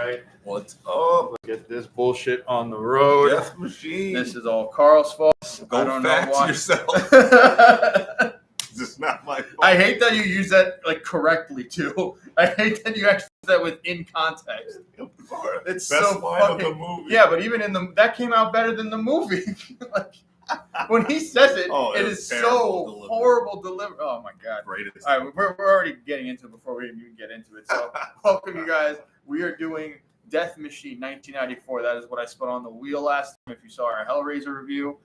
right. What's up? Let's get this bullshit on the road. Death Machine. This is all Carl's fault. Go I don't fax know why. yourself. This is not my fault. I hate that you use that like correctly too. I hate that you actually use that within context. It's best so line fucking, of the movie. Yeah, but even in that came out better than the movie. Like when he says it, it is so horrible delivery. Oh my god! Greatest. All right, we're already getting into it before we even get into it. So welcome you guys. We are doing Death Machine 1994. That is what I spun on the wheel last time. If you saw our Hellraiser review,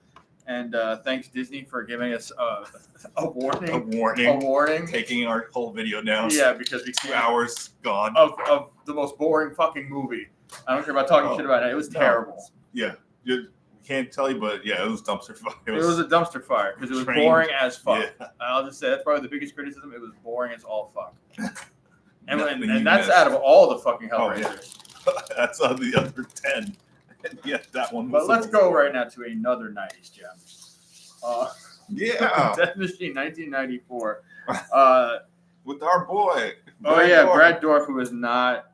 and thanks Disney for giving us a warning. A warning. Taking our whole video down. Yeah, because we 2 hours gone of the most boring fucking movie. I don't care about talking shit about it. It was terrible. Yeah, you can't tell you, but yeah, it was dumpster fire. It was a dumpster fire because it was boring as fuck. Yeah. I'll just say that's probably the biggest criticism. It was boring as all fuck. and that's out of all the fucking Hellraisers. Oh, yeah. That's on the other 10. Yeah, that one. But let's go right now to another 90s gem. Yeah. Death Machine 1994. With our boy. Brad Dourif, who is not.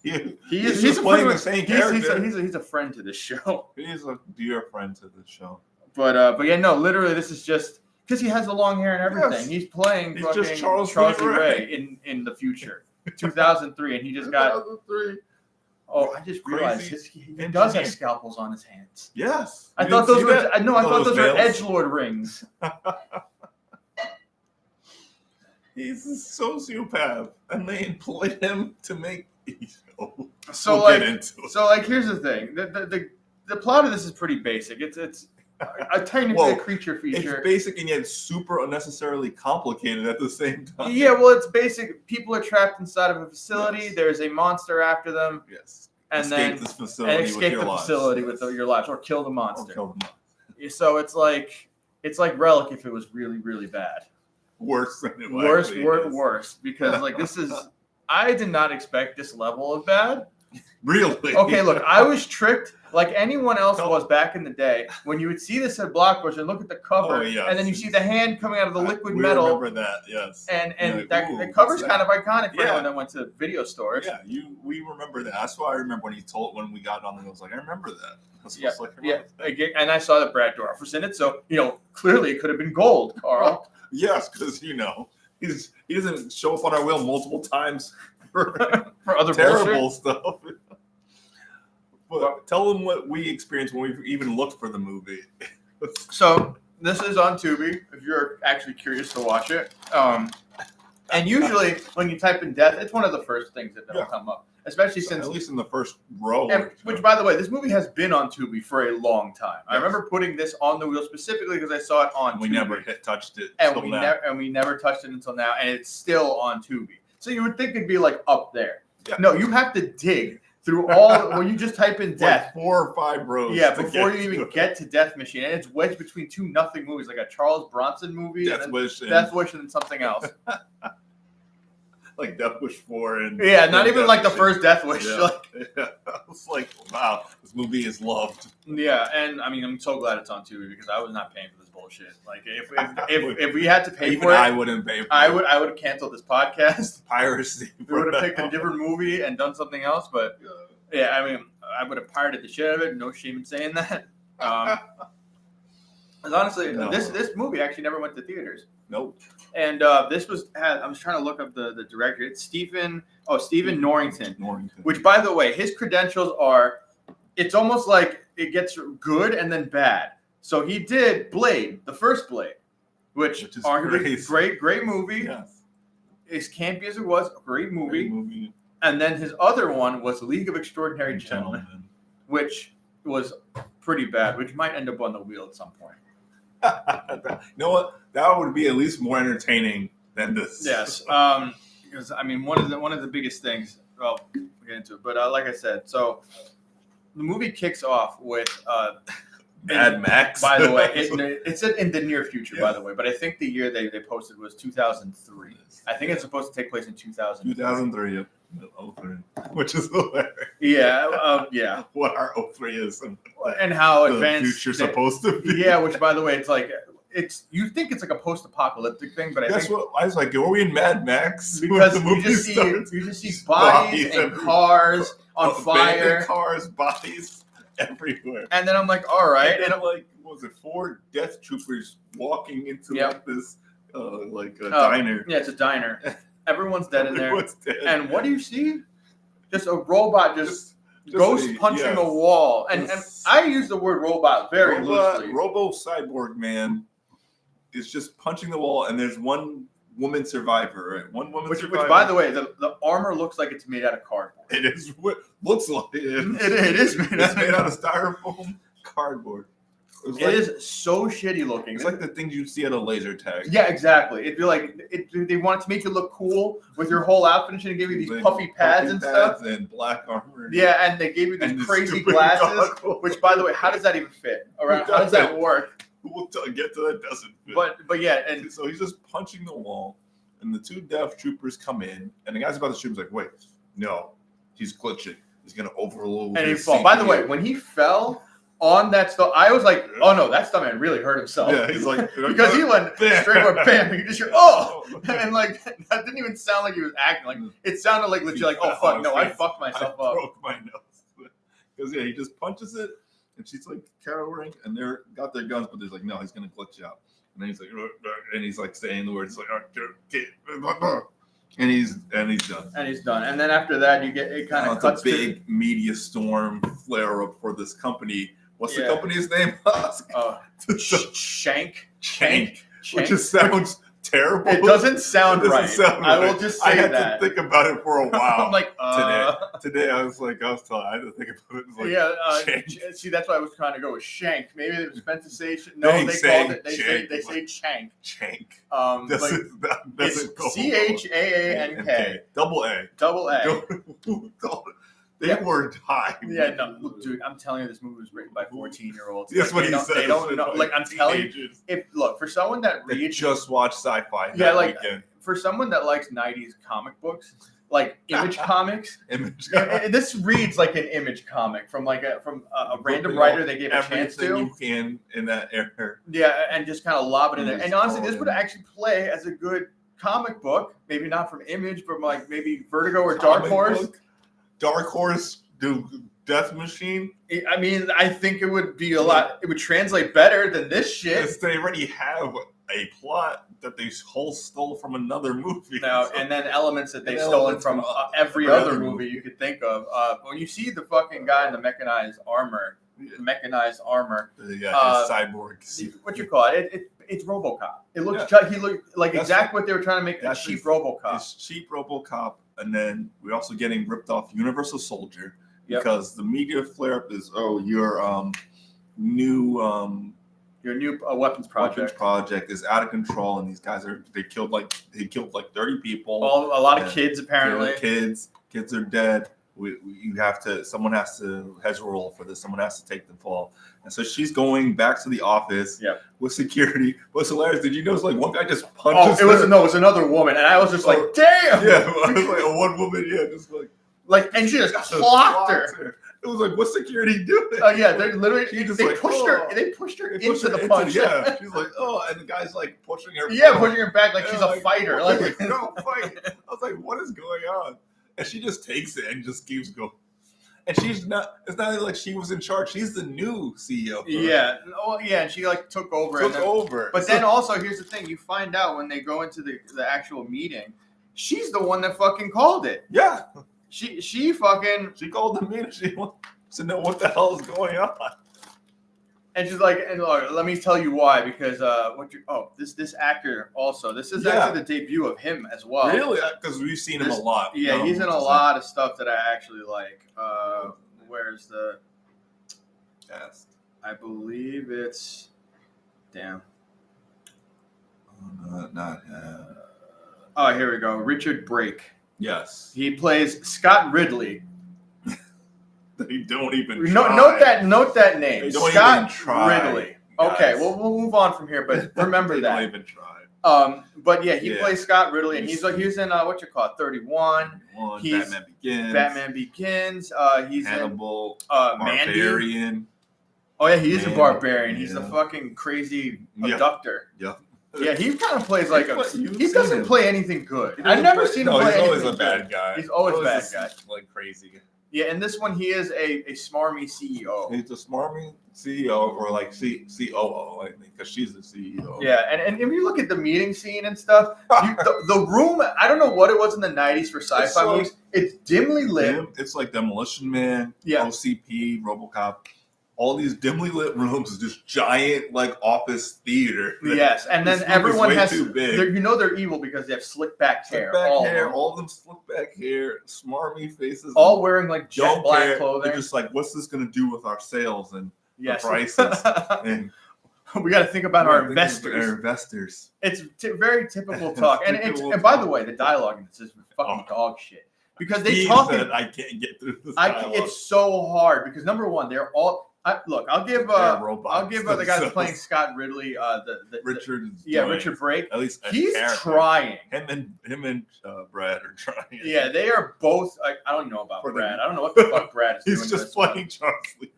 He's playing the same character. He's a friend to this show. He's a dear friend to the show. But yeah, no, literally, this is just because he has the long hair and everything. Yes. He's playing fucking just Charles Ray in the future, 2003, and he just got. 2003. Oh, I just realized he does have scalpels on his hands. Yes, I thought those were. I thought those were edgelord rings. He's a sociopath, and they employed him to make. So here's the thing: the plot of this is pretty basic. It's a technically a creature feature. It's basic and yet super unnecessarily complicated at the same time. Yeah, well, it's basic. People are trapped inside of a facility. Yes. There's a monster after them. Yes. And escape this facility escape with your the facility lives. with your lives, or kill the monster. So it's like Relic if it was really, really bad. Worse than it was. Worse. Because like this is, I did not expect this level of bad. Really? Okay, look, I was tricked like anyone else was back in the day when you would see this at Blockbuster and look at the cover, and then you see the hand coming out of the liquid metal. I remember that, yes. And the cover's kind of iconic for anyone that went to video stores. Yeah, we remember that. That's why I remember when we got on, I was like, I remember that. And I saw that Brad Dourif was in it, so clearly it could have been gold, Carl. Yes, because he doesn't show up on our wheel multiple times for other terrible stuff. But tell them what we experienced when we even looked for the movie. So this is on Tubi, if you're actually curious to watch it. And usually when you type in death, it's one of the first things that'll come up. Especially since at least in the first row. Which, by the way, this movie has been on Tubi for a long time. Yes. I remember putting this on the wheel specifically because I saw it on Tubi. We never touched it we never touched it until now, and it's still on Tubi. So you would think it'd be like up there. Yeah. No, you have to dig through all when you just type in death. Like 4 or 5 rows. Yeah, before you even get to Death Machine. And it's wedged between 2 nothing movies, like a Charles Bronson movie. Death Wish and then something else. Like Death Wish 4 and not even like the first Death Wish. Yeah. I was like, wow, this movie is loved. Yeah, and I mean, I'm so glad it's on Tubi because I was not paying for this bullshit. Like, if we had to pay for it, I wouldn't pay for it. I would have canceled this podcast. Piracy. We would have picked a different movie and done something else. But yeah, I mean, I would have pirated the shit out of it. No shame in saying that. Honestly, this movie actually never went to theaters. Nope. And this was. I was trying to look up the director. It's Stephen Norrington. Which, by the way, his credentials are. It's almost like it gets good and then bad. So he did Blade, the first Blade, which is arguably great movie. Yes. As campy as it was, great movie. And then his other one was League of Extraordinary Gentlemen, which was pretty bad, which might end up on the wheel at some point. You know what? That would be at least more entertaining than this. Yes, because I mean, one of the biggest things. Well, we'll get into it, but like I said, so the movie kicks off with Mad Max. By the way, it's in the near future. Yeah. By the way, but I think the year they posted was 2003. I think it's supposed to take place in 2003. 2003. Yep. 03, which is hilarious. Yeah. What our 03 is, and how advanced the future's supposed to be. Yeah, which by the way, it's like you think it's like a post-apocalyptic thing, but I think what I was like. Are we in Mad Max? because the movie you just see bodies and cars on fire, cars, bodies everywhere. and then I'm like, all right, and I'm like, what was it 4 death troopers walking into like this diner? Yeah, it's a diner. Everyone's dead in there. Everyone's dead. And what do you see? Just a robot just ghost punching a wall. And I use the word robot very loosely. Robo Cyborg Man is just punching the wall, and there's one woman survivor, right? One woman survivor. Which, by the way, the armor looks like it's made out of cardboard. It is what looks like it is. It is made out of styrofoam cardboard. It is so shitty looking. It's like the things you'd see at a laser tag. Yeah, exactly. It'd be like they wanted to make you look cool with your whole outfit and shit. They gave you these puffy pads and stuff, and black armor. Yeah, and they gave you these crazy glasses. Which, by the way, how does that even fit around? How does that work? We'll get to that. Doesn't fit. But yeah, and so he's just punching the wall, and the 2 death troopers come in, and the guy's about to shoot. He's like, "Wait, no, he's glitching. He's gonna overload." And he fall. By the way, when he fell on that stuff, I was like, "Oh no, that stuntman really hurt himself." Yeah, he's like, because he went straight for bam. You just hear, "Oh," and like that didn't even sound like he was acting. Like it sounded like legit. Like, "Oh fuck, no, I fucked myself up." I broke my nose. Because he just punches it, and she's like cowering, and they're got their guns, but there's like, no, he's gonna glitch out. And then he's like, and he's like saying the words like, and he's done. And he's done. And then after that, you get it kind of cuts. It's a big media storm flare up for this company. What's the company's name? Shank. Which just sounds terrible. It doesn't sound right. I will just say that. I had to think about it for a while. I'm like, today I was like, I had to think about it. Like, see, that's why I was trying to go with Shank. Maybe it was meant to say no. They called it. They say Shank. Shank. It's CHAANK. Double A. They were dying. Yeah, no, look, dude, I'm telling you, this movie was written by 14-year-olds. That's what he said. They don't know. Like, I'm telling you, for someone that reads, just watch sci-fi. Weekend. For someone that likes 90s comic books, like Image Comics, this reads like an Image comic from a random writer they gave a chance to. Everything you can in that era. Yeah, and just kind of lob it in there. And honestly, this would actually play as a good comic book. Maybe not from Image, but like maybe Vertigo or Dark Horse. Dark Horse, do Death Machine. I mean, I think it would be a lot. It would translate better than this shit. Because they already have a plot that they stole from another movie. Now, and then elements that they've stolen from every other movie you could think of. When you see the fucking guy in the mechanized armor, cyborg. What you call it? It's RoboCop. It looks. He looked like exactly what they were trying to make. A cheap RoboCop. It's cheap RoboCop. And then we're also getting ripped off Universal Soldier because the media flare up is your new weapons project is out of control, and these guys they killed like 30 people. A lot of kids apparently. Kids are dead. Someone has to hedge a roll for this. Someone has to take the fall. And so she's going back to the office with security. What's hilarious? Did you notice like one guy just punches? It was another woman, and I was just like, damn. Yeah, it was like one woman. Yeah, just and she just clocked her. It was like, what's security doing? Oh yeah, they literally they pushed her into the punch. Yeah, she's like, and the guy's like pushing her. Yeah, pushing her back like she's a fighter. Like, no fight. I was like, what is going on? And she just takes it and just keeps going. And it's not like she was in charge. She's the new CEO. Yeah. Oh, yeah. And she took over. But then also, here's the thing. You find out when they go into the actual meeting, she's the one that fucking called it. Yeah. She called the meeting. She wants to know what the hell is going on. And she's like, and look, let me tell you why, because this actor also, this is actually the debut of him as well. Really? Because we've seen him a lot. Yeah, he's in a lot of stuff that I actually like. Where's the cast? I believe it's not here we go. Richard Brake. Yes. He plays Scott Ridley. They don't even try. Note that name. They don't Scott even try, Ridley. Guys. Okay, we'll move on from here, but remember they that. Don't even try. But yeah, he plays Scott Ridley, and he's in 31. Batman Begins. He's Hannibal, in Mandy. Barbarian. Oh yeah, he is a barbarian. He's the fucking crazy abductor. Yeah. Yeah, he kind of plays like he doesn't play anything good. I've never seen him play anything good. He's always a bad guy. He's always a bad guy. Like crazy. Yeah, in this one, he is a smarmy CEO. He's a smarmy CEO or like COO, I think, because she's the CEO. Yeah, and if you look at the meeting scene and stuff, the room, I don't know what it was in the 90s for sci-fi movies. It's dimly lit. It's like Demolition Man, OCP, RoboCop. All these dimly lit rooms is just giant like office theater. Yes, and then everyone has too big. They're evil because they have slick back hair. All of them slick back hair, smarmy faces, all wearing like jet black clothing. They're just like, what's this going to do with our sales and the prices? And we got to think about our investors. It's very typical talk, and by the way, the dialogue in this is fucking dog shit because they talk. I can't get through this. It's so hard because number one, they're all. I'll give the guy that's playing Scott Ridley, Richard Brake. At least he's trying. Him and Brad are trying. Yeah, they are both. I don't know about Brad. I don't know what the fuck Brad is doing. He's just playing Charles Lee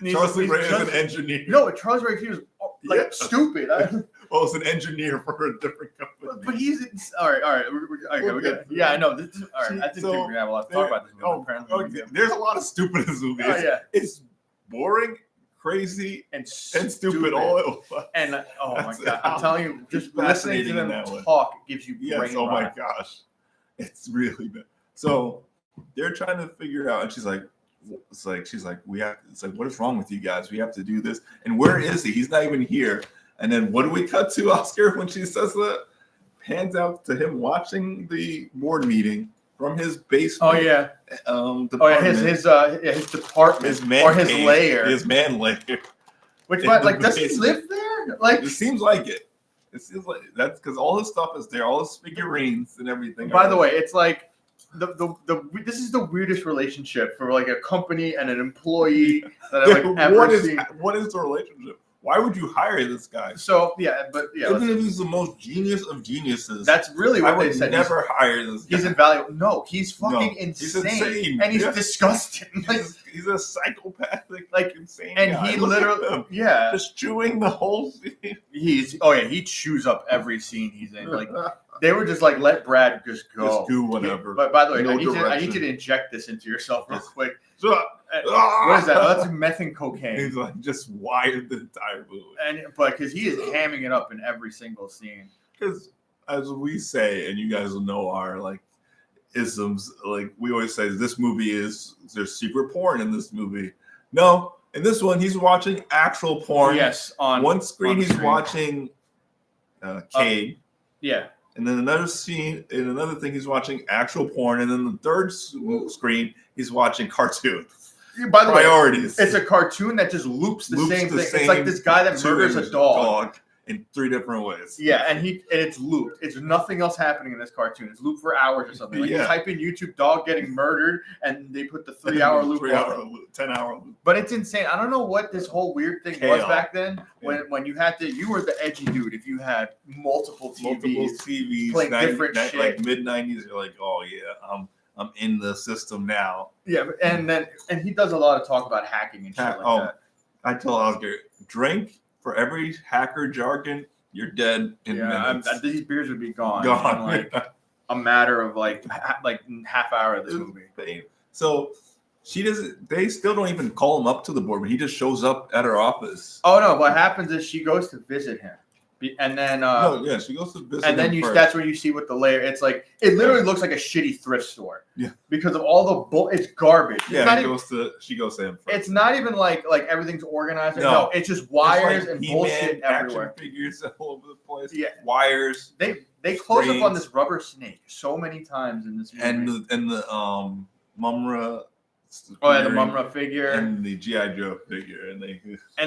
Ray. Charles Lee Ray is an engineer. No, Charles Ray, he was stupid. Well, it's an engineer for a different company. But he's all right. We got. Yeah, I know. This is, all right. I didn't think we're gonna have a lot to talk about this movie. There's a lot of stupid in this movie. It's boring, crazy, and stupid all at once. And oh my god, I'm telling you, just listening to them talk gives you brain rot. My gosh, it's really bad. So they're trying to figure it out, and she's like, what is wrong with you guys? We have to do this. And where is he? He's not even here. And then what do we cut to, Oscar, when she says that? Pans out to him watching the board meeting from his basement. Oh yeah. Department. His department, his lair. His man lair. Which like does he live there? Like it seems like it. It seems like that's because all his stuff is there, all his figurines and everything. By the way, it's like this is the weirdest relationship for like a company and an employee that I've ever seen. What is the relationship? Why would you hire this guy? So even if he's the most genius of geniuses, that's really what they said. Never hire this guy. He's invaluable. No, he's fucking insane. He's insane, and he's disgusting. He's a psychopathic, insane. And guy. He literally, just chewing the whole scene. He chews up every scene he's in. Like they were just like, let Brad just go, just do whatever. But by the way, I need you to inject this into yourself real quick. What is that? Oh, that's meth and cocaine. He's like just wired the entire movie. But because he is hamming it up in every single scene. Because as we say, and you guys will know our isms, we always say this movie there's secret porn in this movie. No, in this one he's watching actual porn. Yes, on one screen he's watching Cade. Yeah. And then another scene, in another thing, he's watching actual porn. And then the third screen, he's watching cartoon. By the priorities. Way, it's a cartoon that just loops the same thing. It's like this guy that murders a dog in 3 different ways. Yeah, and it's looped. It's nothing else happening in this cartoon. It's looped for hours or something. You type in YouTube dog getting murdered, and they put the 3-hour loop. 10-hour loop. But it's insane. I don't know what this whole weird thing was back then. When you had you were the edgy dude if you had multiple TVs playing different shit. Like mid-90s, you're like, oh yeah, I'm in the system now. Yeah, and he does a lot of talk about hacking and shit like that. I tell Oscar, drink. For every hacker jargon, you're dead in minutes. These beers would be gone in a matter of half hour of this movie. So they still don't even call him up to the board, but he just shows up at her office. Oh no! What happens is she goes to visit him, and then she goes to visit. And then that's where you see what the layer. It's like it literally looks like a shitty thrift store. Yeah, because of all the it's garbage. She goes to him first. It's not even like everything's organized. No, it's just wires and bullshit everywhere. Figures all over the place. Yeah, wires. They close up on this rubber snake so many times in this movie. And the Mumra. The Mumra figure and the G.I. Joe figure, and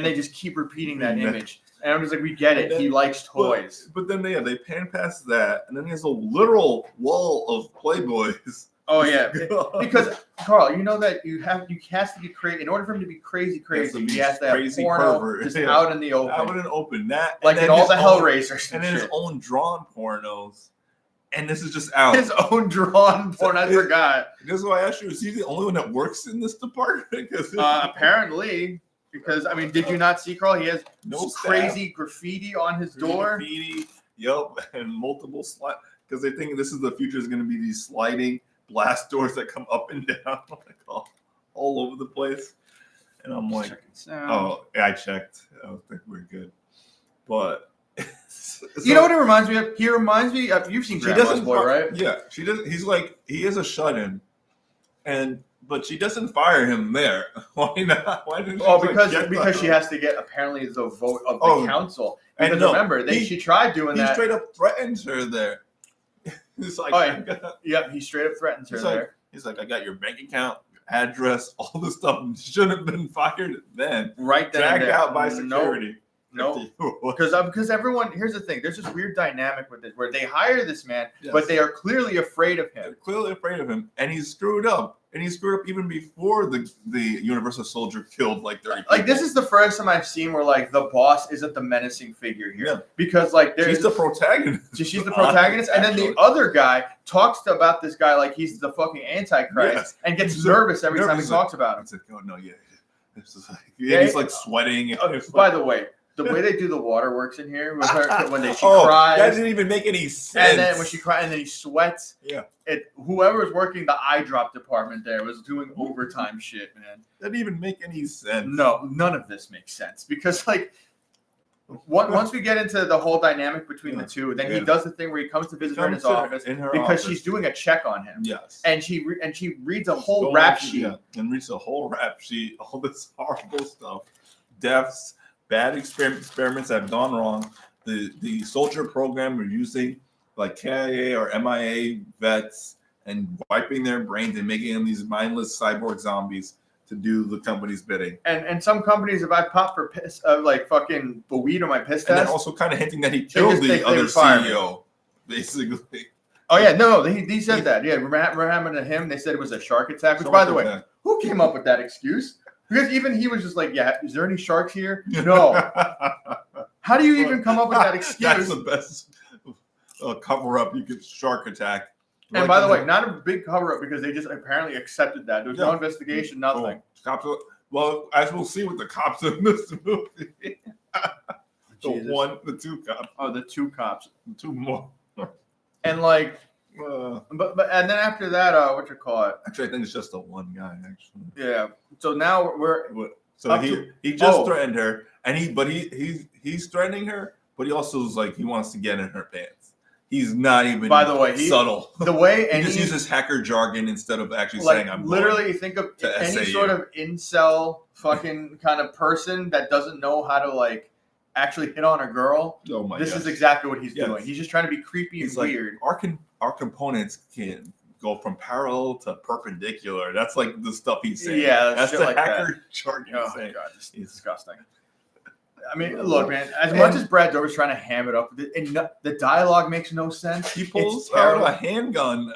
they just keep repeating that image. And I'm just like, we get it. He likes toys. But then they pan past that, and then he has a literal wall of Playboys. Oh yeah, because Carl, you know that you has to be crazy. In order for him to be crazy, he has to have porno just out in the open. Out in the open, that like in all the Hellraisers, and then his own drawn pornos. And this is just out. His own drawn porn. I forgot. This is why I asked you: is he the only one that works in this department? Apparently, Because I mean, did you not see, Carl? He has no crazy graffiti on his door. Graffiti, yep, and multiple slide because they think this is the future is going to be these sliding blast doors that come up and down like all over the place. And I'm like, oh, yeah, I checked. I think we're good. But you know what it reminds me of? He reminds me of, you've seen Grandma's Boy, right? Yeah, she doesn't. He's like, he is a shut-in, but she doesn't fire him there. Why not? Why didn't? Oh, because she has to get apparently the vote of the council. Because remember, she tried doing that. He straight up threatens her there. He's like, he straight up threatens her there. He's like, I got your bank account, your address, all this stuff. Should have been fired then. Right then. Dragged out by security. No, because everyone. Here's the thing. There's this weird dynamic with this, where they hire this man, but they are clearly afraid of him. They're clearly afraid of him, and he's screwed up. And he screwed up even before the Universal Soldier killed like 30 people. Like, this is the first time I've seen where like the boss isn't the menacing figure here. Yeah. Because like she's the protagonist. She's the protagonist, and then the other guy talks about this guy like he's the fucking Antichrist, and gets nervous every time he talks about him. It's like, oh no, this is like, he's like sweating. By the way, the way they do the waterworks in here with her when she cries, that didn't even make any sense. And then when she cries, and then he sweats. Yeah. Whoever was working the eye drop department there was doing overtime shit, man. That didn't even make any sense. No, none of this makes sense because like once we get into the whole dynamic between the two, then he does the thing where he comes to visit her in his office because she's doing a check on him. Yes. And she reads a whole rap sheet. Yeah, and reads a whole rap sheet, all this horrible stuff, deaths. Bad experiments have gone wrong. The soldier program are using like KIA or MIA vets and wiping their brains and making them these mindless cyborg zombies to do the company's bidding. And some companies, if I pop for piss, like fucking weed on my piss test, and then also kind of hinting that he killed the other CEO, basically. Oh yeah, no, he said that. Yeah, what happened to him? They said it was a shark attack. Which, by the way, who came up with that excuse? Because even he was just like, yeah, is there any sharks here? No. How do you even come up with that excuse? That's the best cover-up. You get shark attack. And by the way, not a big cover-up because they just apparently accepted that. There was no investigation, nothing. Well, as we'll see with the cops in this movie. The two cops. Oh, the two cops. Two more. And like... but and then after that, what you call it? Actually, I think it's just the one guy. Actually, yeah. So now he just threatened her, and he's threatening her, but he also is like he wants to get in her pants. He's not even. By the way, subtle. The way he just uses hacker jargon instead of actually saying I'm literally. Think of any sort of incel fucking kind of person that doesn't know how to like actually hit on a girl. Oh my! This is exactly what he's doing. He's just trying to be creepy and weird. Our components can go from parallel to perpendicular. That's like the stuff he's saying. Yeah, that's the like hacker jargon. Oh my god, it's disgusting. I mean, look, man. As much as Brad Dourif's trying to ham it up, the dialogue makes no sense. He pulls out a handgun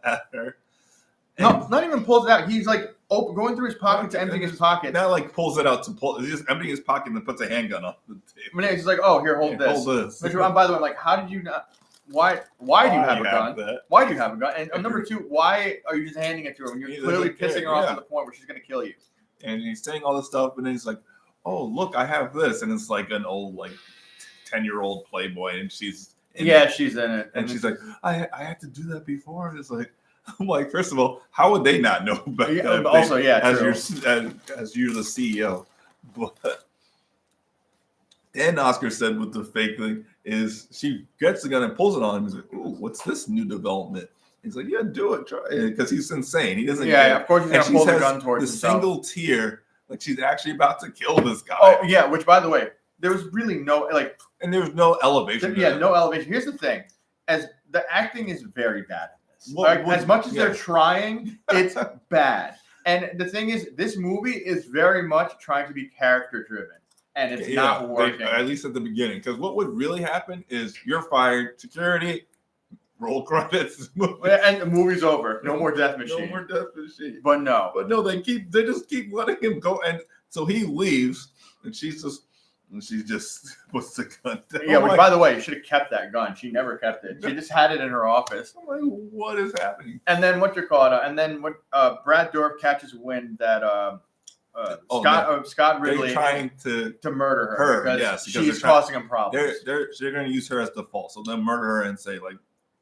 at her. No, not even pulls it out. He's like going through his pocket to emptying his pocket. Not like pulls it out to pull. He's just emptying his pocket and then puts a handgun on the table. I mean, he's like, "Oh, here, hold this." Hold this. Which, by the way, I'm like, how did you not? Why do you have a gun? Why do you have a gun? And number two, why are you just handing it to her when you're clearly pissing her off to the point where she's going to kill you? And he's saying all this stuff, and then he's like, "Oh, look, I have this," and it's like an old, like 10-year-old Playboy, and she's in it. She's in it, and she's like, "I had to do that before." And it's like, I'm like, first of all, how would they not know about that? Also, as you're the CEO, but. And Oscar said with the fake thing is she gets the gun and pulls it on him. He's like, "Ooh, what's this new development?" He's like, "Yeah, do it, try it," because he's insane. He doesn't. Yeah, of course he's gonna pull the gun towards himself. Single tear, like she's actually about to kill this guy. Oh yeah, which by the way, there was really no like, and there was no elevation. No elevation. Here's the thing: as the acting is very bad in this. As much as they're trying, it's bad. And the thing is, this movie is very much trying to be character driven. And it's not working. At least at the beginning. Because what would really happen is you're fired, security, roll credits. And the movie's over. No more Death Machine. No more Death Machine. But no, they just keep letting him go. And so he leaves, and she just puts the gun down. Yeah, which, by the way, you should have kept that gun. She never kept it. She just had it in her office. I'm like, what is happening? And then Brad Dourif catches wind that Scott Ridley trying to murder her because yes, she's causing him problems. They're going to use her as default, so they'll murder her and say like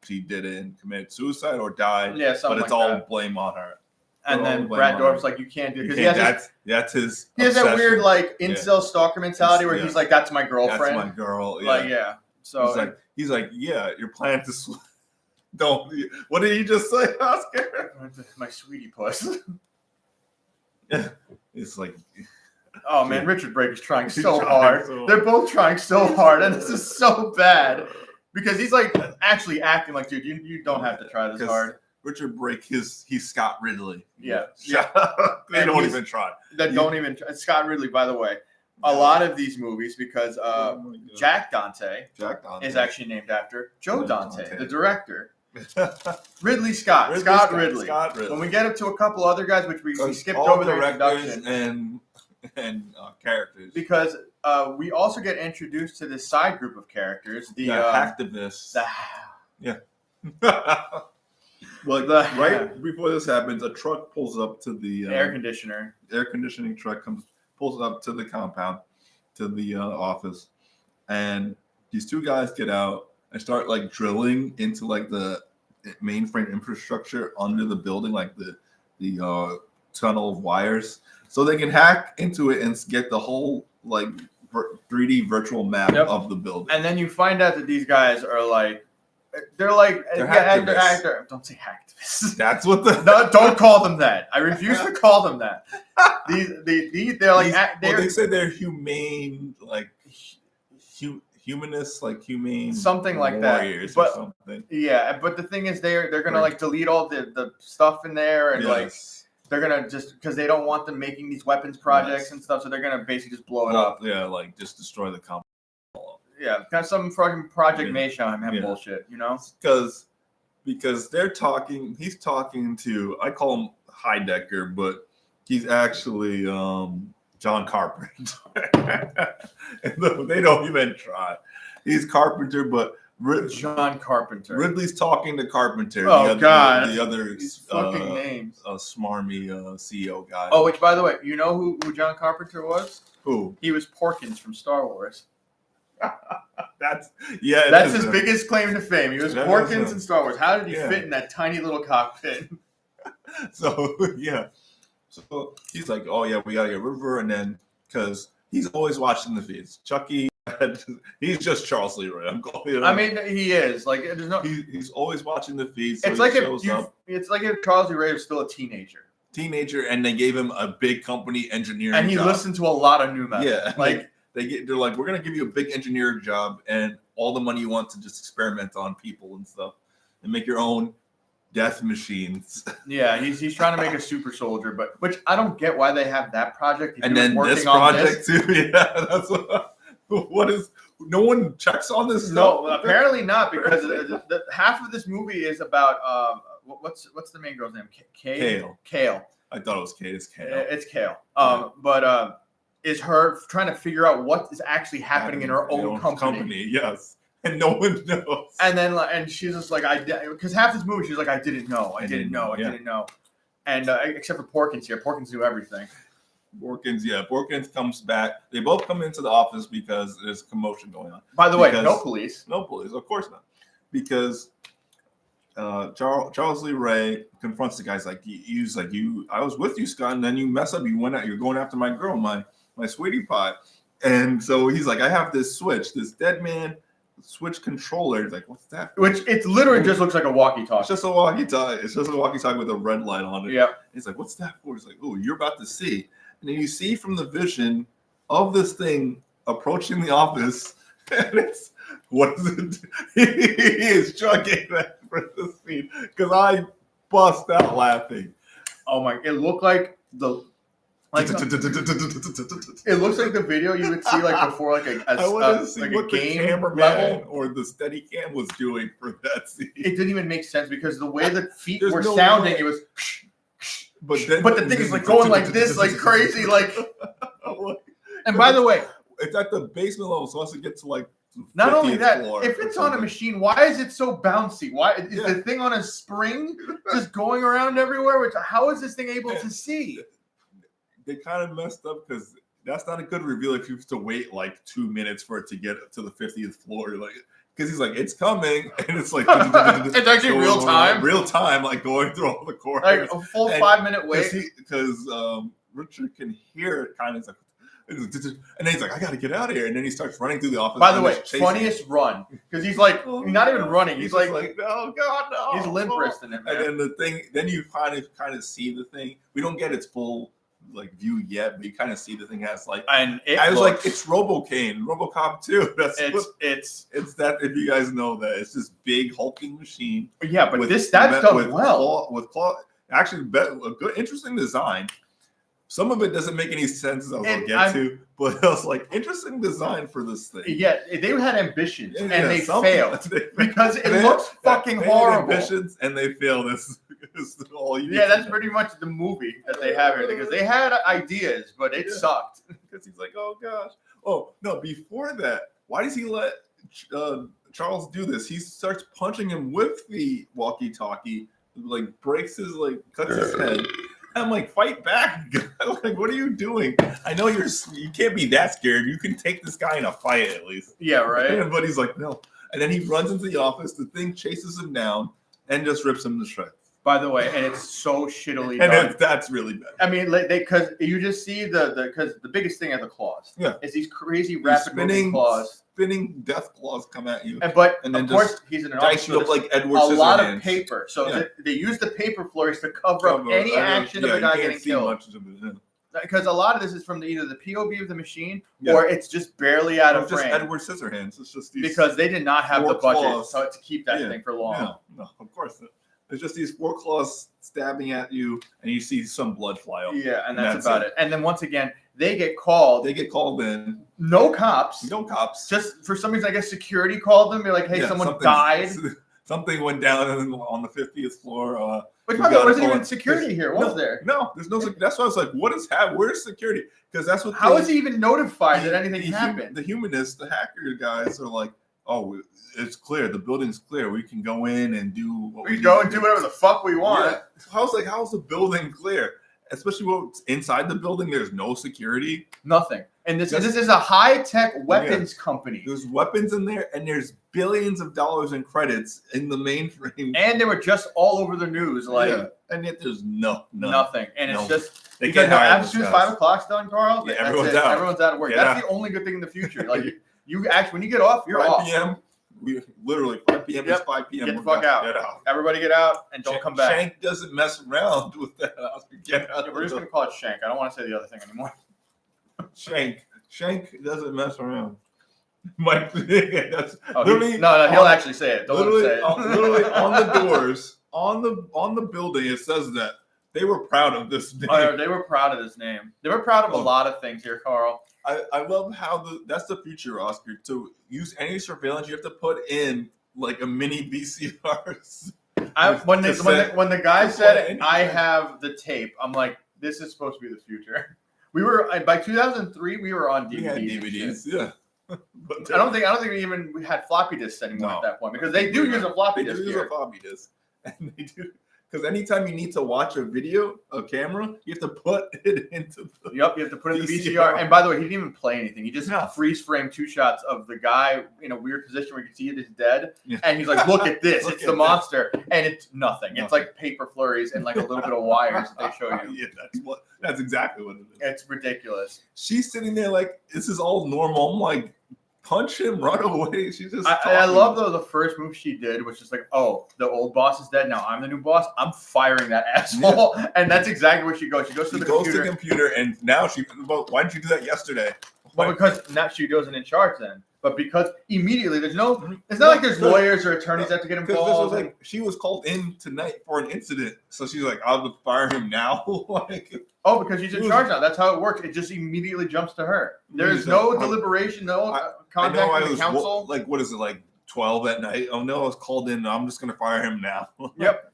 she did it and committed suicide or died. Yeah, but it's all blame on her. And then Brad Dourif's like, you can't do it because that's his. He has that weird like incel stalker mentality where he's like, that's my girlfriend. That's my girl. Yeah. Like So he's like, yeah, you're planning to. Don't. What did he just say, Oscar? My sweetie puss. Yeah, it's like. Oh man, Richard Brake is trying so hard. They're both trying so hard, and this is so bad because he's like actually acting like, dude, you don't have to try this hard. Richard Brake, he's Scott Ridley. Yeah. They don't even try. Don't even try. Scott Ridley, by the way. A lot of these movies, because Jack Dante is actually named after Joe Dante, the director. Ridley Scott. Scott Ridley. When we get up to a couple other guys, which we skipped over their introduction. And characters. Because we also get introduced to this side group of characters. The hacktivists. Yeah. Well, right before this happens, a truck pulls up to the air conditioning truck pulls up to the compound, to the office, and these two guys get out and start like drilling into like the mainframe infrastructure under the building, like the tunnel of wires, so they can hack into it and get the whole like 3D virtual map of the building. And then you find out that these guys are like. They're actor. Don't say hacktivists. That's what no, don't call them that. I refuse to call them that. They're like they say they're humane, like humanists, like humane something like warriors that. But, or something. Yeah, but the thing is, they're gonna like delete all the stuff in there and like they're gonna just because they don't want them making these weapons projects and stuff, so they're gonna basically just blow it up. Yeah, like just destroy the company. Yeah, kind of some fucking Project Mayhem bullshit, you know? Because they're talking. He's talking to. I call him Heidecker, but he's actually John Carpenter. And they don't even try. He's Carpenter, but John Carpenter. Ridley's talking to Carpenter. Oh God! The other fucking names. Smarmy CEO guy. Oh, which by the way, you know who John Carpenter was? Who? He was Porkins from Star Wars. That's his biggest claim to fame. He was Porkins in Star Wars. How did he fit in that tiny little cockpit? So he's like, oh yeah, we gotta get rid of her, and then because he's always watching the feeds. Chucky, he's just Charles Leroy. I mean, he is like there's no. He's always watching the feeds. So it's like if Charles Leroy was still a teenager, and they gave him a big company engineering, and he job. Listened to a lot of new metal. Yeah, like. They're like, we're gonna give you a big engineering job and all the money you want to just experiment on people and stuff and make your own death machines. Yeah, he's trying to make a super soldier, but which I don't get why they have that project. And then this project too. Yeah, that's what is. No one checks on this. No, apparently not because the half of this movie is about what's the main girl's name? Kale. I thought it was Kate. It's Kale. It's Kale. But. Is her trying to figure out what is actually happening in her own company. Yes. And no one knows. And then, and she's just like, because half this movie, she's like, I didn't know. I didn't know. And except for Porkins here. Porkins knew everything. Porkins comes back. They both come into the office because there's commotion going on. By the way, no police. No police, of course not. Because Charles Lee Ray confronts the guys like, I was with you, Scott, and then you mess up. You went out. You're going after my girl, my sweetie pie. And so he's like, I have this switch, this dead man switch controller. He's like, what's that? Which it literally just looks like a walkie-talkie. It's just a walkie-talkie. It's just a walkie-talkie with a red light on it. Yeah. He's like, what's that for? He's like, oh, you're about to see. And then you see from the vision of this thing approaching the office, and it's, what is it? He is chugging that for the scene because I bust out laughing. Oh my, it looked like it looks like the video you would see like before like a game cameraman level or the Steadicam was doing for that scene. It didn't even make sense because the way the feet were sounding, it was. But the thing is like going like this, like crazy, like. And by the way, it's at the basement level, so once it gets to like. Not only that, if it's on a machine, why is it so bouncy? Why is the thing on a spring just going around everywhere? How is this thing able to see? they kind of messed up because that's not a good reveal if you have to wait like 2 minutes for it to get to the 50th floor. Like, because he's like, it's coming, and it's like it's actually real time, like going through all the corners, like a full 5-minute wait. Because Richard can hear it, kind of like, and then he's like, I gotta get out of here, and then he starts running through the office. By the way, funniest run because he's like, he's not even running. He's like, oh god, no. He's limp wristing it, man. And then the thing, then you kind of see the thing. We don't get its full like view yet, but you kind of see the thing has like, and I was like, it's RoboCop 2. That's it's that. If you guys know that, it's this big hulking machine. Yeah, but that's done well with claw. Actually, a good, interesting design. Some of it doesn't make any sense, as I'll get to, but it was like interesting design for this thing. Yeah, they had ambitions and they failed because it looks fucking horrible. Ambitions and they failed. This is all you. Yeah, that's pretty much the movie that they have here because they had ideas, but it sucked. Because he's like, oh gosh, oh no. Before that, why does he let Charles do this? He starts punching him with the walkie-talkie, like breaks his cuts his head. I'm like, fight back. Like, what are you doing? I know you can't be that scared. You can take this guy in a fight at least. Yeah, right. But he's like, no. And then he runs into the office. The thing chases him down and just rips him to shreds. By the way, and it's so shittily done. And that's really bad. I mean, because you just see because the biggest thing are the claws. Yeah. Is these crazy rapid moving claws. Spinning death claws come at you. And then of course, he's in an office with like Edward a lot of paper. So they use the paper floors to cover up any action of the guy getting killed. Because a lot of this is from either the POV of the machine or it's just barely out of frame. Just Edward Scissorhands. It's just because they did not have the budget to keep that thing for long. No, of course not. There's just these 4 claws stabbing at you, and you see some blood fly up. Yeah, and that's about it. And then once again, they get called. They get called in. No cops. No cops. Just for some reason, I guess security called them. They're like, hey, someone died. Something went down on the 50th floor. But there wasn't even security here, was there? No, there's no. That's why I was like, what is happening? Where's security? Because that's what. How is he even notified that anything happened? The humanists, the hacker guys are like, oh, it's clear. The building's clear. We can go in and do what we go and do whatever the fuck we want. Yeah. I was like, how's the building clear? Especially what's inside the building. There's no security. Nothing. And this is a high-tech weapons company. There's weapons in there, and there's billions of dollars in credits in the mainframe. And they were just all over the news, and yet there's nothing. And it's just they because as soon as 5 o'clock's done, Carl. Yeah, everyone's out. Everyone's out of work. That's the only good thing in the future. Like you actually, when you get off, you're 5 off. p.m. We literally 5 p.m. is 5 p.m. Get the fuck out. Get out. Everybody get out and don't come back. Shank doesn't mess around with that. Get out. We're just gonna call it Shank. I don't want to say the other thing anymore. Shank doesn't mess around. Mike, that's literally no. He'll actually say it. Don't literally, say it. Literally on the doors, on the building, it says that they were proud of this name. Oh, they were proud of this name. They were proud of a lot of things here, Carl. I love how that's the future, Oscar. To use any surveillance, you have to put in like a mini VCR. When the guy said, "I have the tape," I'm like, "This is supposed to be the future." We were by 2003. We were on DVDs. We had DVDs, yeah. But I don't think we even had floppy disks anymore at that point because they do use a floppy disk. They use a floppy disk, and they do. Because anytime you need to watch a camera, you have to put it into the you have to put it in the VCR. And by the way, he didn't even play anything. He just freeze framed 2 shots of the guy in a weird position where you can see it is dead. Yeah. And he's like, look at this. It's the monster. And it's nothing. It's like paper flurries and like a little bit of wires that they show you. Yeah, that's exactly what it is. It's ridiculous. She's sitting there like, this is all normal. I'm like, punch him, run away. She's just. I love though the first move she did was just like, oh, the old boss is dead. Now I'm the new boss. I'm firing that asshole, and that's exactly where she goes. She goes to the computer, and now she. Well, why didn't you do that yesterday? Well, because now she wasn't in charge then. But because immediately it's not like there's lawyers or attorneys that have to get involved. This was like she was called in tonight for an incident, so she's like, I'll fire him now. Because she's in charge now. That's how it works. It just immediately jumps to her. There's no deliberation, no contact with the council. Like, what is it, like 12 at night? Oh no, I was called in. I'm just gonna fire him now. Yep.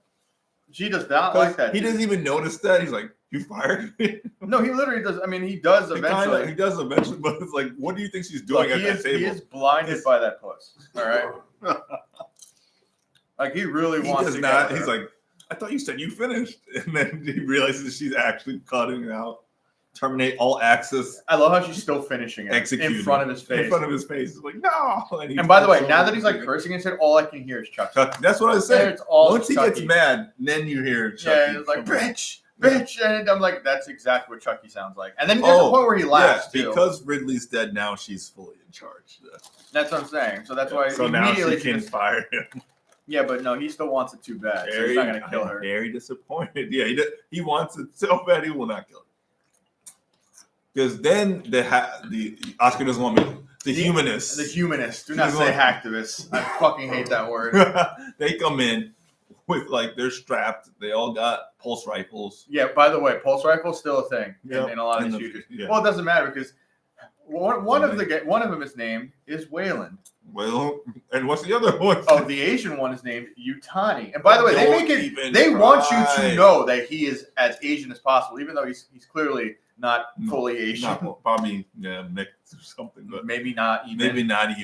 She does not like that. He doesn't even notice that. He's like, you fired me? No, he literally does. I mean, he does eventually. He does eventually, but it's like, what do you think she's doing at that table? He is blinded by that puss. All right. Like he really wants to. He's like, I thought you said you finished, and then he realizes she's actually cutting it out. terminate all access. I love how she's still finishing it Executing. in front of his face. In front of his face. It's like, no. And by the way, now that he's like cursing and shit, all I can hear is Chucky. That's what I said. Once he gets mad, then you hear Chucky. Yeah, it's like, bitch. And I'm like, that's exactly what Chucky sounds like. And then there's a point where he laughs, too. Because Ridley's dead now, she's fully in charge. That's what I'm saying. So that's why so immediately now she can fire him. Yeah, but no, he still wants it too bad. So he's not going to kill her. Very disappointed. Yeah, he wants it so bad he will not kill her. Because then the Oscar doesn't want me. The humanists. The humanists. Do not say hacktivists. I fucking hate that word. They come in with they're strapped. They all got pulse rifles. Yeah. By the way, pulse rifles still a thing in a lot of these futures. Yeah. Well, it doesn't matter because one of them is named is Wayland. Well, and what's the other one? Oh, the Asian one is named Yutani. And by the way, they want you to know that he is as Asian as possible, even though he's clearly not fully Asian. Probably mixed or something, but maybe not even. Maybe not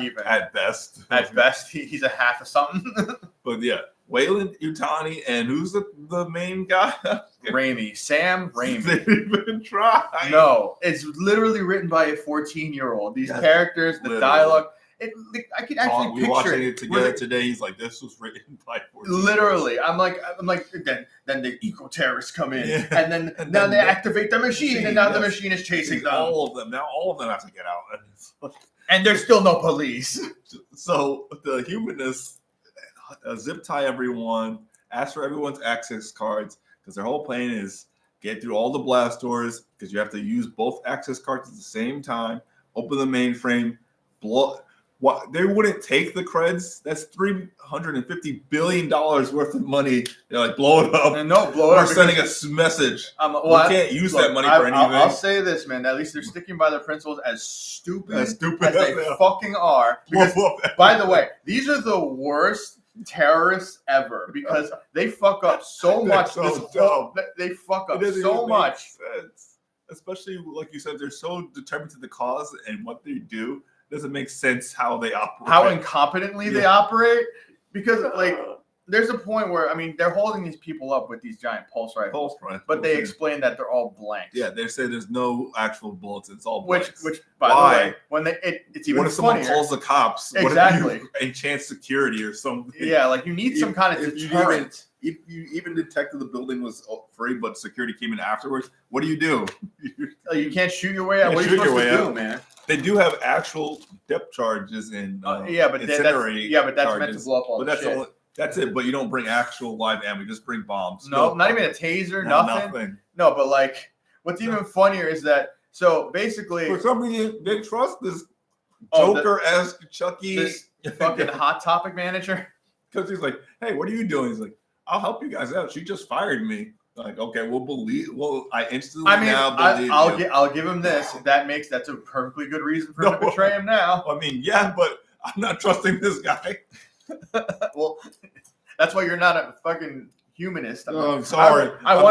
even. At best. At best, he's a half of something. But yeah, Wayland, Yutani, and who's the main guy? Sam Raimi. They didn't even try. No, it's literally written by a 14-year-old. These characters, the dialogue. I can actually picture watching it together today. He's like, "This was written by 14." Literally, I'm like, then the eco terrorists come in, and then they activate the machine, and now the machine is chasing them. All of them have to get out, and there's still no police. So the humanists zip tie everyone, ask for everyone's access cards because their whole plan is get through all the blast doors because you have to use both access cards at the same time. Open the mainframe, blow. What they wouldn't take the creds? That's $350 billion worth of money. They're like, blow it up. Blow it up. We're sending a message. We can't use that money for anything. I'll say this, man. At least they're sticking by their principles as stupid as they fucking are. Because, by the way, these are the worst terrorists ever because they fuck up so much. They fuck up so much. Especially, like you said, they're so determined to the cause and what they do. Doesn't make sense how they operate. How incompetently they operate. Because, there's a point where, they're holding these people up with these giant pulse rifles. But they explain that they're all blanks. Yeah, they say there's no actual bullets. It's all blanks. Which by the way, when it's even what if funnier. Someone calls the cops? Exactly. What if you enchant security or something? Yeah, you need some kind of deterrent. If you even detected the building was free, but security came in afterwards, what do? You can't shoot your way out. What are you supposed to do, man? They do have actual depth charges and but that's meant to blow up all the shit. That's it, but you don't bring actual live ammo. You just bring bombs. No, not even a taser, nothing. No, but what's even funnier is that basically for some reason they trust this Joker-esque Chucky, this fucking Hot Topic manager, because he's like, "Hey, what are you doing?" He's like, "I'll help you guys out. She just fired me." Like, okay, we'll believe. Well, I instantly now believe. I'll give him this. That's a perfectly good reason for him to betray him now. Yeah, but I'm not trusting this guy. Well, that's why you're not a fucking humanist. I'm sorry. I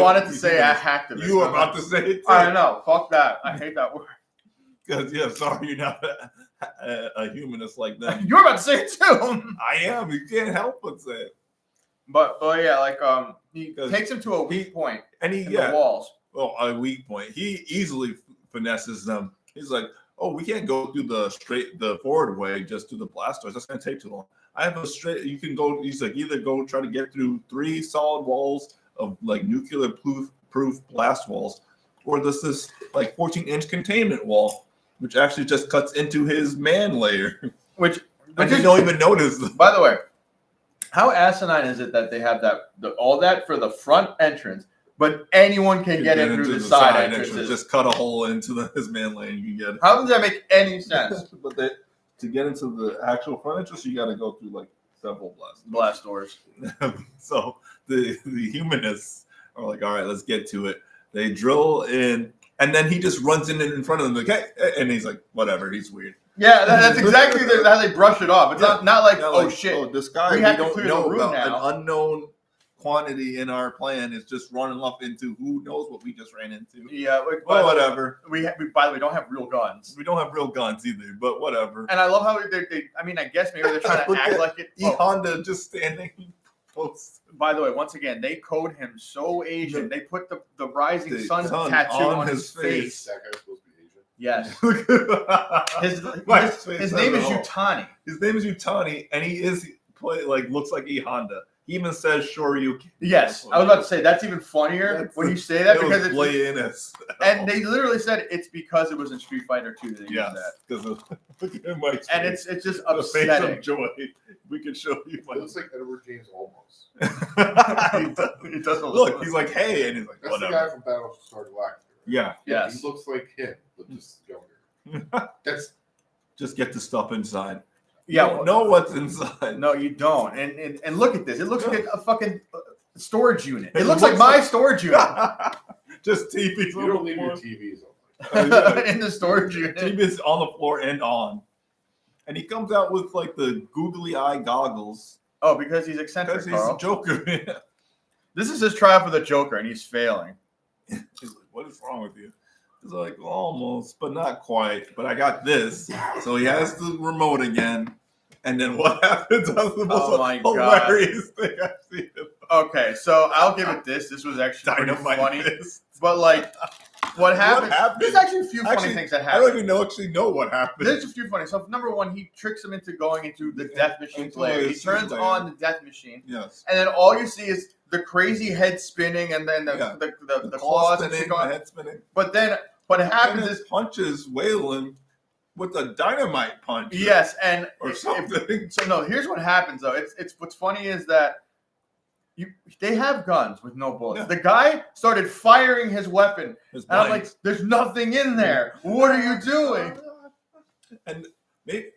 wanted to say a hacktivist. You were about to say it too. I know. Fuck that. I hate that word. Because sorry, you're not a humanist like them. You're about to say it too. I am. You can't help but say it. But yeah, he takes him to a weak point, and the walls. Well, a weak point. He easily finesses them. He's like, "Oh, we can't go through the forward way, just through the blast doors. That's going to take too long. I have a straight. You can go." He's like, either go try to get through 3 solid walls of nuclear proof blast walls, or this 14-inch containment wall, which actually just cuts into his man layer, which you don't even notice. By the way, how asinine is it that they have all that for the front entrance, but anyone can get in through the side entrances? Just cut a hole into his man lane. You get it. How does that make any sense? But to get into the actual front entrance, you got to go through several blast doors. So the humanists are like, all right, let's get to it. They drill in, and then he just runs in front of them, hey, and he's like, whatever, he's weird. Yeah, that's exactly how they brush it off. It's not like, oh shit, this guy we don't know about now. An unknown quantity in our plan is just running off into who knows what we just ran into. Yeah, whatever. We by the way don't have real guns. We don't have real guns either, but whatever. And I love how they I guess maybe they're trying to act like it. Honda just standing supposed to. By the way, once again, they code him so Asian. They put the rising sun tattoo on his face. That guy's supposed to be Asian. Yes. His name is Yutani. His name is Yutani, and he looks like E Honda. He even says Shoryuken. Yes, I was about to say that's even funnier when you say that because it's and they literally said it's because it was in Street Fighter 2 that they used that. Because look at Mike's and face. it's just the upsetting. face of joy. We can show you. It looks like Edward James almost. He doesn't look. He's like, hey, and he's like, that's whatever. the guy from Battlestar Galactica. Right? Yeah. Yes. He looks like him, but just younger. That's just get the stuff inside. Yeah, you don't know what's inside. No, you don't. And look at this. It looks like a fucking storage unit. It looks like my storage unit. Just TVs. You don't leave your TVs on. In the storage unit. TVs on the floor and on. And he comes out with like the googly eye goggles. Oh, because he's eccentric. Because he's a Joker. This is his trial for the Joker, and he's failing. He's like, what is wrong with you? He's like, almost, but not quite. But I got this. So he has the remote again. And then what happens? That's the most hilarious thing I've seen. Okay, so I'll give it this. This was actually pretty funny. But like, what happened? There's actually a few funny things that happened. I don't even know what happened. There's a few funny stuff. Number one, he tricks him into going into the death machine's lair. He turns on the death machine. Yes. And then all you see is the crazy head spinning and then the claws spinning, going. the head spinning. But then what happens is punches Waylon with a dynamite punch. Yes, and or something. So no, here's what happens though. It's what's funny is that they have guns with no bullets. Yeah. The guy started firing his weapon, and I'm like, "There's nothing in there. What are you doing?" And maybe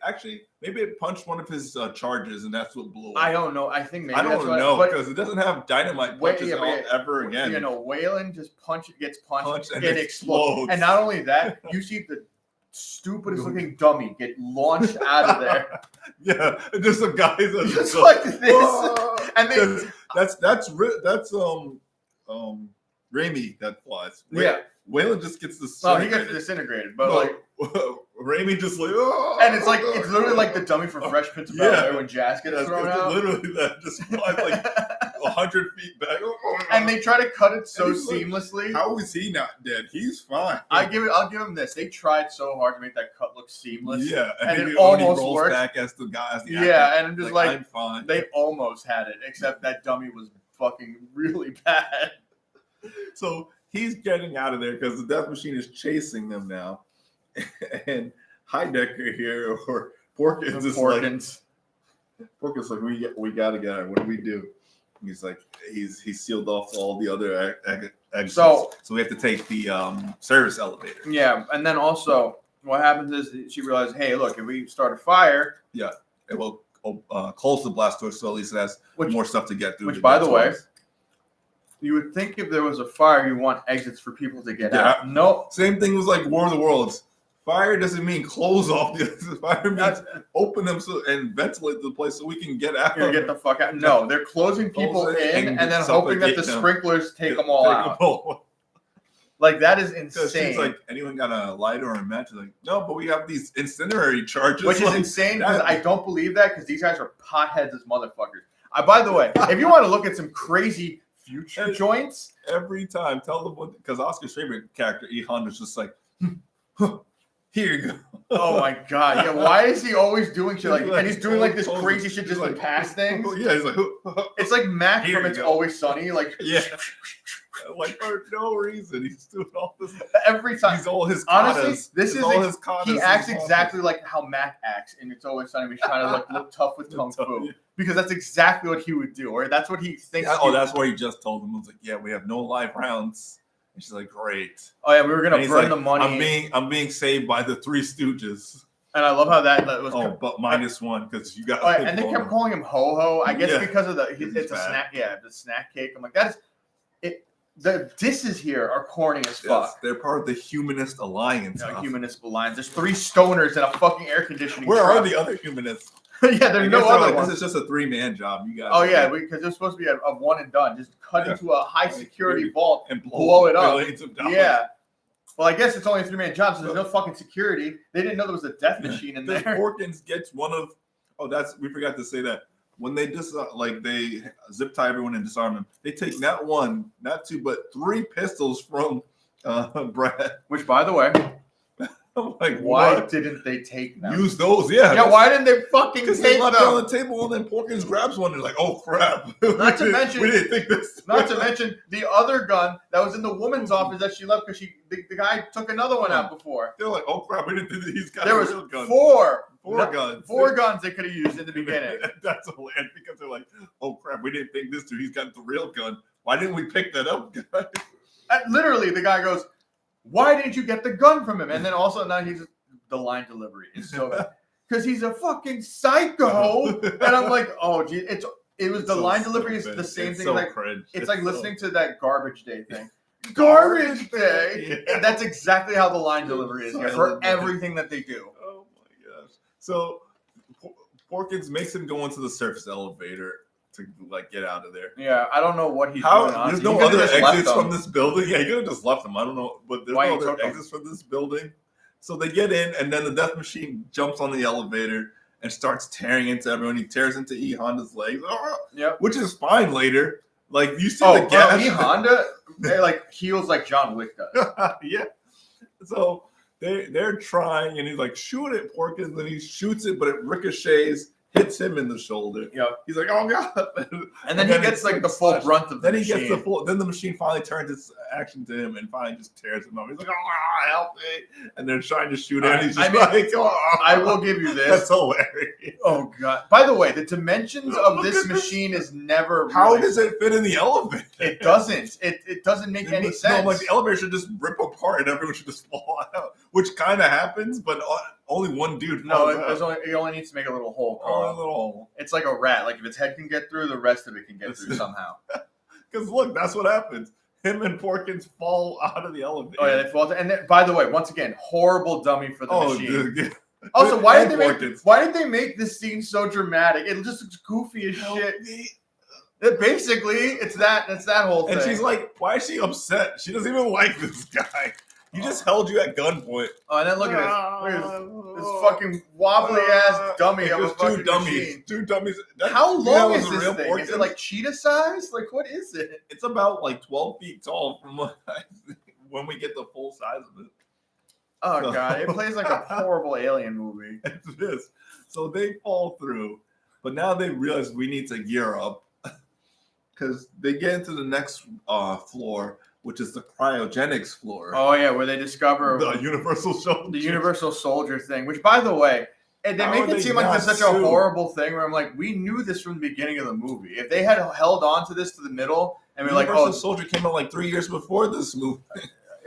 it punched one of his charges, and that's what blew up. I don't know. I think maybe I don't know because it doesn't have dynamite punches ever again. You know, Waylon just gets punched and it explodes. And not only that, you see the stupidest looking dummy get launched out of there. Yeah, and just some guys just like this. And then that's Raimi that flies. Yeah. Waylon just gets this. Oh, he gets disintegrated, but Raimi just and it's literally like the dummy from Fresh Prince of Bel-Air when Jazz gets thrown out. Literally that just flies like 100 feet back. And they try to cut it so seamlessly. How is he not dead? He's fine. I'll give him this. They tried so hard to make that cut look seamless. Yeah, and it almost rolls worked. Back as the guy. As the actor. And I'm just like I'm fine. They almost had it, except that dummy was fucking really bad. So he's getting out of there because the death machine is chasing them now. And Heidecker here, or Porkins is like, we gotta get out. What do we do? He's like, he's sealed off all the other exits. So we have to take the service elevator. Yeah, and then also what happens is she realizes, hey, look, if we start a fire, it will close the blast door, so at least it has more stuff to get through. Which, by the way, you would think if there was a fire, you want exits for people to get out. Nope. Same thing was like War of the Worlds. Fire doesn't mean close off the fire means open them and ventilate the place so we can get out. Get the fuck out. No, they're closing people in and then hoping that the sprinklers take them all out. Like, that is insane. She's like, anyone got a lighter or a match? Like, no, but we have these incendiary charges. Which is insane because I don't believe that because these guys are potheads as motherfuckers. By the way, if you want to look at some crazy future joints. Every time, tell them because Oscar's favorite character, E Honda's just like, here you go. Oh my god! Yeah, why is he always doing shit like? And he's doing like this crazy shit just like past things. Yeah, he's like, it's like Mac from It's Always Sunny. Like, like for no reason, he's doing all this every time. He's all his honestly, this is he acts exactly like how Mac acts in It's Always Sunny. He's trying to like look tough with kung fu because that's exactly what he would do, or that's what he thinks. That's what he just told him. He was like, yeah, we have no live rounds. And she's like, great. Oh yeah, we were gonna burn the money. I'm being saved by the Three Stooges. And I love how that was. Oh, but -1 because you got. Oh, and they kept calling him Ho Ho. I guess because of it's a snack. Yeah, the snack cake. I'm like, that is it. The disses here are corny as fuck. Yes, they're part of the Humanist Alliance. Humanist Alliance. There's 3 stoners in a fucking air conditioning. Where are the other humanists? Yeah, there's no other ones. This is just a 3-man job. You guys. Oh yeah, because they're supposed to be a one and done. Just cut into a high security vault and blow it up. Yeah. Well, I guess it's only a 3-man job, so there's no fucking security. They didn't know there was a death machine in there. Porkins gets one of. Oh, we forgot to say that. when they they zip tie everyone and disarm them, they take not one, not two, but 3 pistols from Brad. Which, by the way, I'm like, why what? didn't they take them? Use those, yeah. Yeah, why didn't they fucking Because take they left them? it on the table, and then Porkins grabs one. And like, oh crap! Not to mention, we didn't think this. Not to mention the other gun that was in the woman's office that she left because the guy took another one out before. They're like, oh crap! We didn't think that he's got there a was real gun. Four guns. 4 guns they could have used in the beginning. That's hilarious because they're like, oh crap! We didn't think this dude. He's got the real gun. Why didn't we pick that up, guys? Literally, the guy goes, "Why didn't you get the gun from him?" And then also now the line delivery is so bad because he's a fucking psycho. And I'm like, oh, gee, it was the line delivery is the same thing. So like cringe. it's like listening to that Garbage Day thing. Garbage Day. And that's exactly how the line delivery is here for everything that they do. Oh my gosh! So Porkins makes him go into the surface elevator to like get out of there. Yeah, I don't know what he's doing. On. There's no other exits from this building. Yeah, he could have just left them. I don't know, but there's no other exits from this building. So they get in, and then the death machine jumps on the elevator and starts tearing into everyone. He tears into E Honda's legs, which is fine later. Like you see the gas. E Honda, they like heals like John Wick does. Yeah. So they're trying, and he's like, shoot it, Porkins, and he shoots it, but it ricochets, hits him in the shoulder. Yeah. He's like, oh god. And then he gets like the full brunt of the machine. He gets the full. Then the machine finally turns its action to him and finally just tears him up. He's like, oh, help me! And they're trying to shoot him. And he's just like, oh. I will give you this. That's hilarious. Oh god! By the way, the dimensions of this machine is never. How does it fit in the elevator? It doesn't. It doesn't make any sense. No, like the elevator should just rip apart and everyone should just fall out, which kind of happens, but only one dude. No, it only needs to make a little hole. A little hole. It's like a rat. Like if its head can get through, the rest of it can get through somehow. Because look, that's what happens. Him and Porkins fall out of the elevator. Oh yeah, they fall. And then, by the way, once again, horrible dummy for the machine. Dude. Also, why did they make this scene so dramatic? It just looks goofy as shit. Basically, it's that whole thing. And she's like, why is she upset? She doesn't even like this guy. He just held you at gunpoint. Oh, and then look at this fucking wobbly ass dummy of a fucking machine. Two dummies. How long is this thing? Porkins? Is it like cheetah size? Like what is it? It's about like 12 feet tall from what when we get the full size of it. Oh god, it plays like a horrible alien movie. It is. So they fall through, but now they realize we need to gear up because they get into the next floor, which is the cryogenics floor. Oh yeah, where they discover the Universal Soldier. The Universal Soldier thing, which by the way, they make it seem like this is such a horrible thing where I'm like, we knew this from the beginning of the movie. If they had held on to this to the middle and we're like, Universal Soldier came out like 3 years before this movie.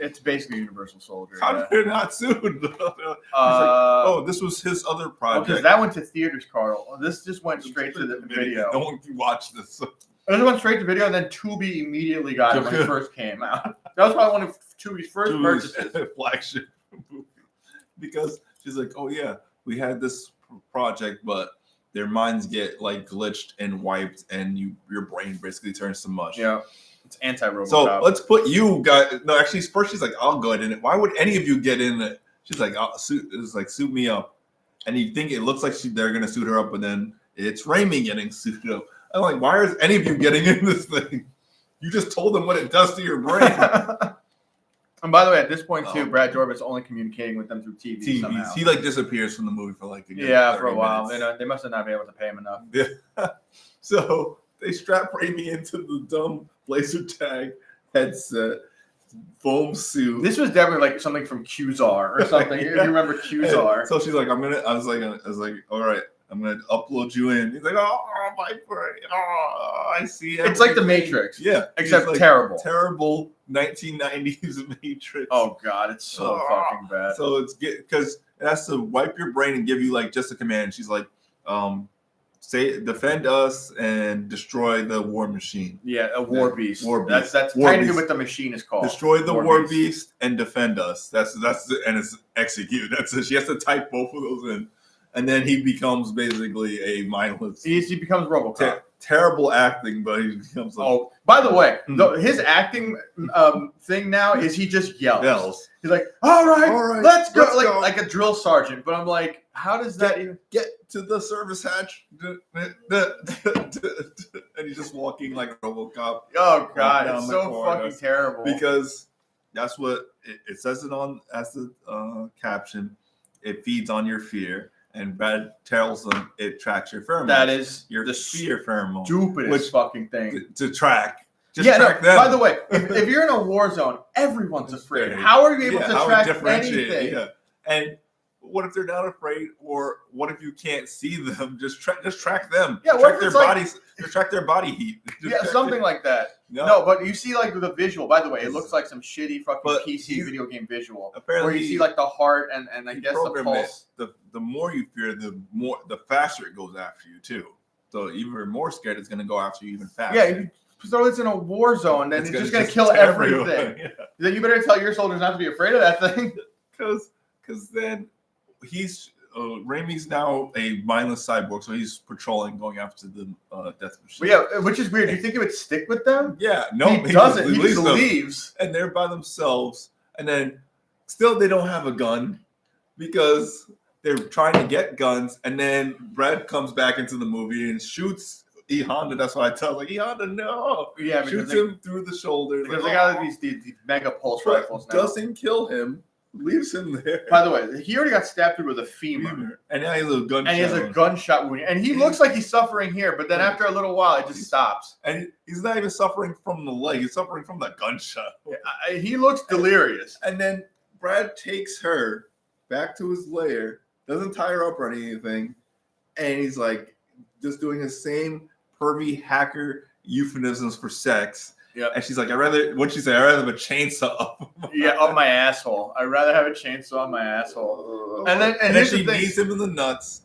It's basically Universal Soldier. How did they not sued? Like, this was his other project. Because that went to theaters, Carl. This just went straight to the video. Don't watch this. It went straight to video, and then Tubi immediately got it when it first came out. That was probably one of Tubi's first purchases. Flagship movie. Because she's like, oh yeah, we had this project, but their minds get like glitched and wiped, and your brain basically turns to much. Yeah. It's anti-RoboCop. So let's put you guys. No, actually, first she's like, "I'll go in it." Why would any of you get in it? She's like, "Suit me up," and you think it looks like they're gonna suit her up, but then it's Raimi getting suited up. I'm like, why is any of you getting in this thing? You just told them what it does to your brain. And by the way, at this point too, Brad Dorbett's only communicating with them through TV. Somehow. He like disappears from the movie for like for a while. They must have not been able to pay him enough. Yeah. So they strap Raimi into the dumb laser tag headset, foam suit. This was definitely like something from Qzar or something. Yeah. If you remember Qzar. So she's like, I was like, all right, I'm gonna upload you in. He's like, oh my brain. Oh, I see. Everything. It's like the Matrix. Yeah. Except like terrible. Terrible 1990s Matrix. Oh god, it's so fucking bad. So it's because it has to wipe your brain and give you like just a command. She's like, say defend us and destroy the war machine. Yeah, a war beast. War beast. That's war technically beast. what the machine is called. Destroy the war beast and defend us. That's and it's execute. That's it. She has to type both of those in, and then he becomes basically a mindless. He becomes RoboCop. terrible acting, but he becomes like, oh, by the way, his acting thing now is he just yells. He's like, all right, let's go. Like a drill sergeant. But I'm like, how does that even get to the service hatch? And he's just walking like RoboCop. Oh God, it's so fucking terrible. Because that's what it says it on as the caption. It feeds on your fear. And Brad tells them it tracks your pheromones. That is your fear pheromone. Stupidest fucking thing to track. Track them. By the way, if you're in a war zone, everyone's afraid. How are you able to track anything? Yeah. And what if they're not afraid, or what if you can't see them? Just track them. Yeah, track their bodies. Track their body heat. Something like that. No, but you see like the visual. By the way, it looks like some shitty fucking PC video game visual. Apparently, where you see like the heart and I guess the pulse. The more you fear, the faster it goes after you too. So even you're more scared, it's going to go after you even faster. Yeah, if you throw this in a war zone, then it's just going to kill everything. Yeah. Then you better tell your soldiers not to be afraid of that thing. Because then he's Raimi's now a mindless cyborg, so he's patrolling, going after the death machine. Well, yeah, which is weird. Do you think it would stick with them? Yeah, no, he doesn't. He just leaves, and they're by themselves. And then still, they don't have a gun because they're trying to get guns. And then Brad comes back into the movie and shoots E Honda. That's what I tell. Like, E Honda, no. Yeah, shoots him through the shoulder because they got these mega pulse rifles now. Doesn't kill him. Leaves him there. By the way, he already got stabbed through with a femur. And now he has a gunshot. And he has a gunshot wound. And he looks like he's suffering here, but then after a little while, it just stops. And he's not even suffering from the leg. He's suffering from the gunshot. He looks delirious. And then Brad takes her back to his lair, doesn't tie her up or anything, and he's like just doing the same pervy hacker euphemisms for sex. Yeah, and she's like, what'd she say? I'd rather have a chainsaw up. Up my asshole. I'd rather have a chainsaw on my asshole. And then she knees him in the nuts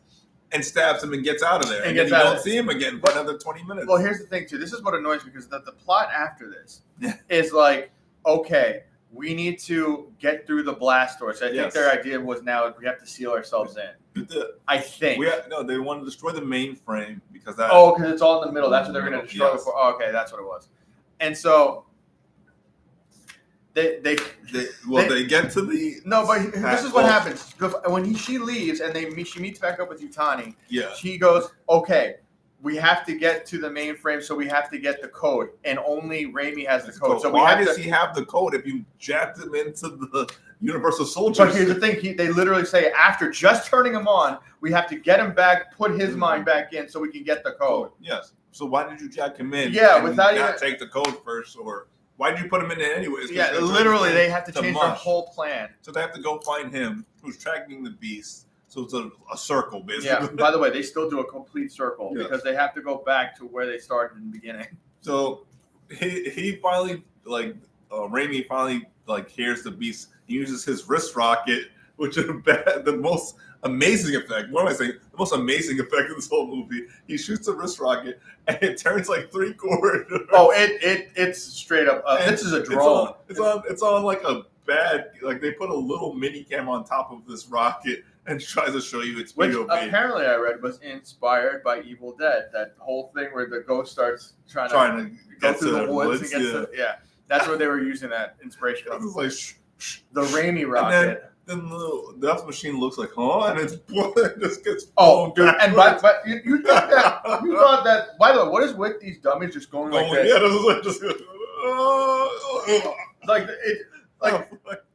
and stabs him and gets out of there. And then you don't see him again for another 20 minutes. Well, here's the thing, too. This is what annoys me, because the plot after this is like, okay, we need to get through the blast door. So I think their idea was now we have to seal ourselves in. I think. They want to destroy the mainframe because that. Oh, because it's all in the middle. That's what they're going to destroy before. Oh, okay, that's what it was. And so they get to the but this is what happens when she leaves and she meets back up with Yutani. Yeah, she goes, okay, we have to get to the mainframe, so we have to get the code, and only Raimi has the code. So why does he have the code if you jacked him into the Universal Soldiers? But here's the thing: they literally say after just turning him on, we have to get him back, put his mind back in, so we can get the code. Yes. So why did you jack him in? Yeah, and without not take the code first, or why did you put him in there anyways? Yeah, literally, they have to change their whole plan. So they have to go find him, who's tracking the beast. So it's a circle, basically. Yeah. By the way, they still do a complete circle because they have to go back to where they started in the beginning. So he finally Raimi finally hears the beast. He uses his wrist rocket, which is the most amazing effect. What am I saying? The most amazing effect of this whole movie. He shoots a wrist rocket and it turns like 3/4. Oh, it's straight up. This is a drone. It's on like a bad. Like they put a little mini camera on top of this rocket and tries to show you its Which POV. Apparently I read was inspired by Evil Dead. That whole thing where the ghost starts trying to go through the woods and get that's where they were using that inspiration. It was like the Raimi rocket. Then the death machine looks like, and it's it just gets dude. And but you thought that. By the way, what is with these dummies just going like this? Yeah, this is like just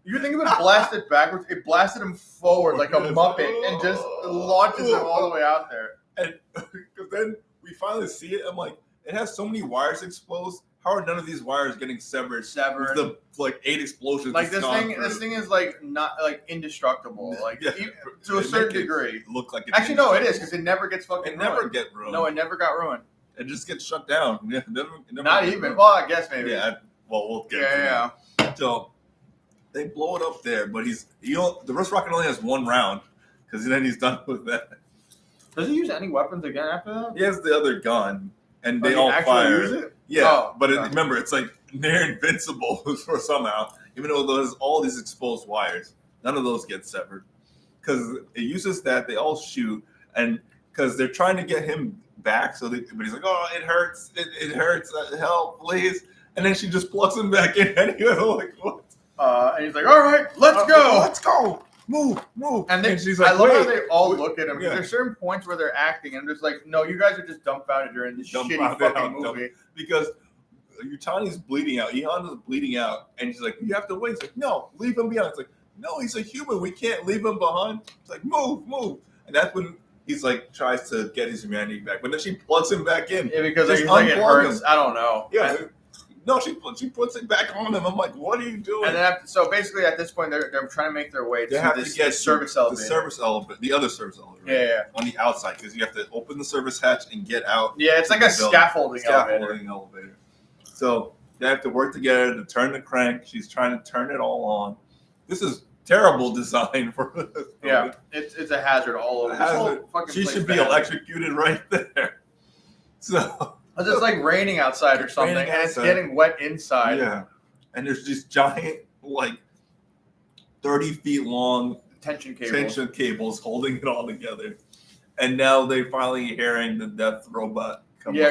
you think if it blasted backwards, it blasted him forward like a Muppet and just launches him all the way out there. And because then we finally see it, I'm like, it has so many wires exposed. How are none of these wires getting severed? The 8 explosions. Like this thing is like not like indestructible. Like to a certain degree. Look like actually no, it is because it never gets fucking. Never get ruined. No, it never got ruined. It just gets shut down. Yeah, not even. Well, I guess maybe. Yeah. We'll get. Yeah. So they blow it up there, but the wrist rocket only has 1 round because then he's done with that. Does he use any weapons again after that? He has the other gun, and they all fire. Use it? Yeah, but remember, it's like near invincible for somehow, even though there's all these exposed wires. None of those get severed because it uses that. They all shoot, and because they're trying to get him back. But he's like, oh, it hurts. It hurts. Help, please. And then she just plugs him back in anyway. Like, what? And he's like, all right, let's go. Let's go. Move. And she's like, I love how they all look at him. Yeah. There's certain points where they're acting, and I'm just like, no, you guys are just dumbfounded during this shitty fucking movie. Because Yutani's bleeding out. Ian's bleeding out. And she's like, you have to wait. He's like, no, leave him behind. It's like, no, he's a human. We can't leave him behind. It's like, move. And that's when he's like, tries to get his humanity back. But then she plugs him back in. Yeah, because he's like, it hurts. I don't know. Yeah. No, she puts it back on him. I'm like, what are you doing? And then so basically at this point, they're trying to make their way to this service elevator. The service elevator. The other service elevator. Right? Yeah. On the outside, because you have to open the service hatch and get out. Yeah, it's like a scaffolding elevator. So they have to work together to turn the crank. She's trying to turn it all on. This is terrible design for this. Yeah, it's a hazard all over. She should be electrocuted right there. So it's like raining outside or something, and it's getting wet inside. Yeah, and there's these giant, like 30 feet long tension cables holding it all together. And now they're finally hearing the death robot coming.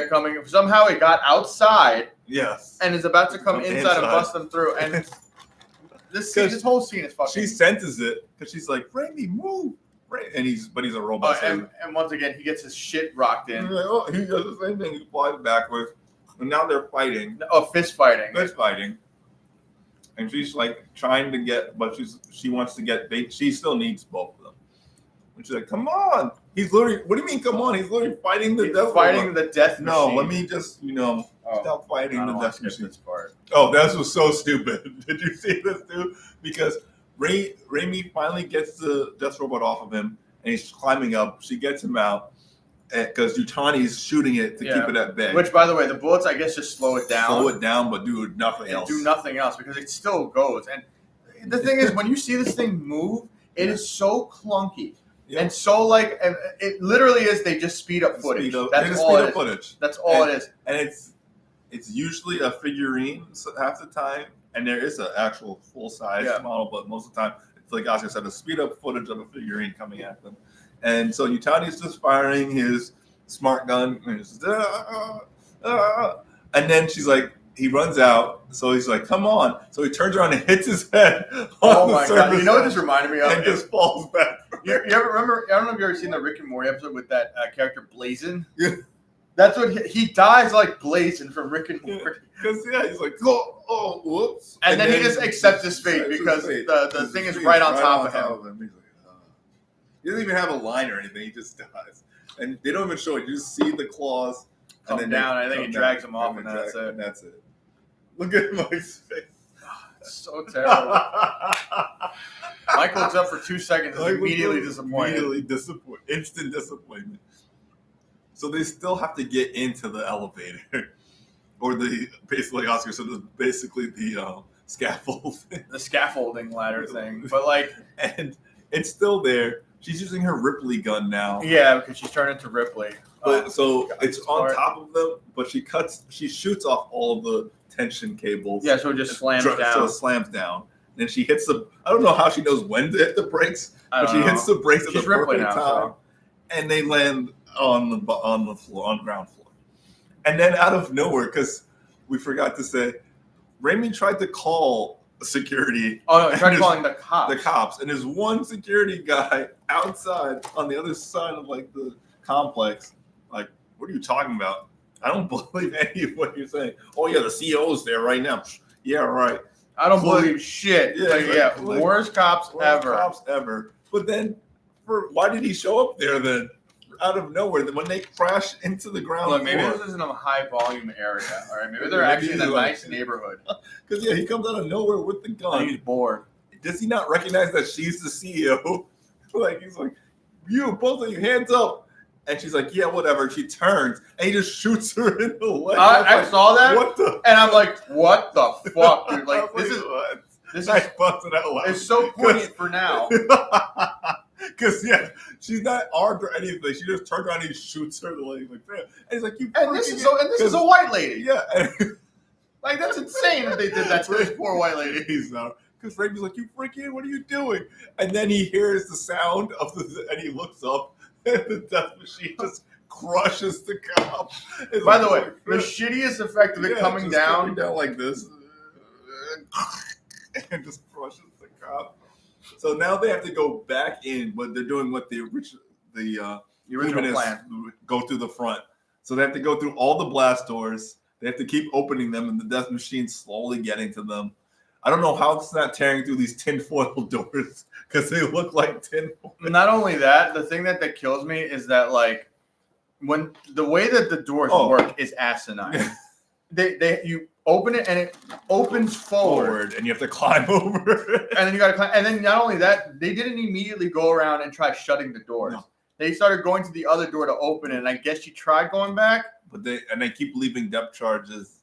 Somehow it got outside. Yes. And is about to come inside and bust them through. And this whole scene is fucking. She senses it because she's like, Randy, move. And he's a robot. And once again, he gets his shit rocked in. Like, he does the same thing. He flies backwards. And now they're fighting. Fist fighting. And she's like trying to get, but she wants to get, she still needs both of them. And she's like, come on. He's literally, what do you mean, come on? He's literally fighting the death machine. No, let me just, stop fighting the death machine. This part. Oh, that was so stupid. Did you see this too? Because Raimi finally gets the death robot off of him, and he's climbing up. She gets him out because Yutani's shooting it to keep it at bay. Which, by the way, the bullets, I guess, just slow it down. But do nothing else. Do nothing else because it still goes. And the thing is, when you see this thing move, it is so clunky. Yeah. And so, and it literally is. They just speed up footage. That's all it is. That's all it is. And it's usually a figurine half the time, and there is an actual full size model, but most of the time it's like Oscar said, a speed up footage of a figurine coming at them. And so Yutani's just firing his smart gun, and it's and then she's like, he runs out, so he's like, come on. So he turns around and hits his head on the surface. You know what this reminded me of? And just falls back. You ever remember, I don't know if you've ever seen the Rick and Morty episode with that character Blazin'? Yeah. That's what he dies like Blazin' from Rick and Morty. Because, he's like, oh, whoops. And then he just accepts his fate because the thing is right on top of him. He's like, he doesn't even have a line or anything. He just dies. And they don't even show it. You just see the claws. Come and then down. I think he drags him off, and that's it. And that's it. Look at Mike's face. It's so terrible. Mike looks up for 2 seconds and is immediately disappointed. Instant disappointment. So they still have to get into the elevator. Or basically, Oscar said, basically the scaffolding. The scaffolding ladder thing. But and it's still there. She's using her Ripley gun now. Yeah, because she's turned into Ripley. But so it's on top of them, but she shoots off all of the tension cables. Yeah, so it just slams down. So it slams down. Then she hits I don't know how she knows when to hit the brakes, but she hits the brakes at the perfect time. So. And they land on the floor, on ground floor. And then out of nowhere, because we forgot to say, Raimi tried to call security. Oh, no, he tried calling the cops. The cops. And there's one security guy outside on the other side of the complex. Like, what are you talking about? I don't believe any of what you're saying. Oh, yeah, the CEO's there right now. Yeah, right. I don't believe shit. Yeah, worst cops ever. But then, why did he show up there then? Out of nowhere, when they crash into the ground. Look, maybe this isn't a high volume area. All right, maybe they're actually in a nice neighborhood. Because he comes out of nowhere with the gun. He's bored. Does he not recognize that she's the CEO? He's like, you, both of you, hands up. And she's like, yeah, whatever. She turns and he just shoots her in the leg. I saw that. And I'm like, what the fuck, dude? This is busted out loud. It's so poignant for now. Because she's not armed or anything. She just turns around and he shoots her in the leg like that. And he's like, this is a white lady. Yeah. That's insane that they did that to this poor white lady. Because Raimi's like, you freaking, what are you doing? And then he hears the sound and he looks up. The death machine just crushes the cop. By the way, the shittiest effect of it coming down like this, and just crushes the cop. So now they have to go back in, but they're doing what the original plan. Go through the front. So they have to go through all the blast doors. They have to keep opening them, and the death machine's slowly getting to them. I don't know how it's not tearing through these tinfoil doors because they look like tinfoil. Not only that, the thing that kills me is that like when the way that the doors work is asinine. You open it and it opens forward and you have to climb over it. And then you got to climb. And then not only that, they didn't immediately go around and try shutting the doors. No. They started going to the other door to open it, and I guess she tried going back. But they keep leaving depth charges,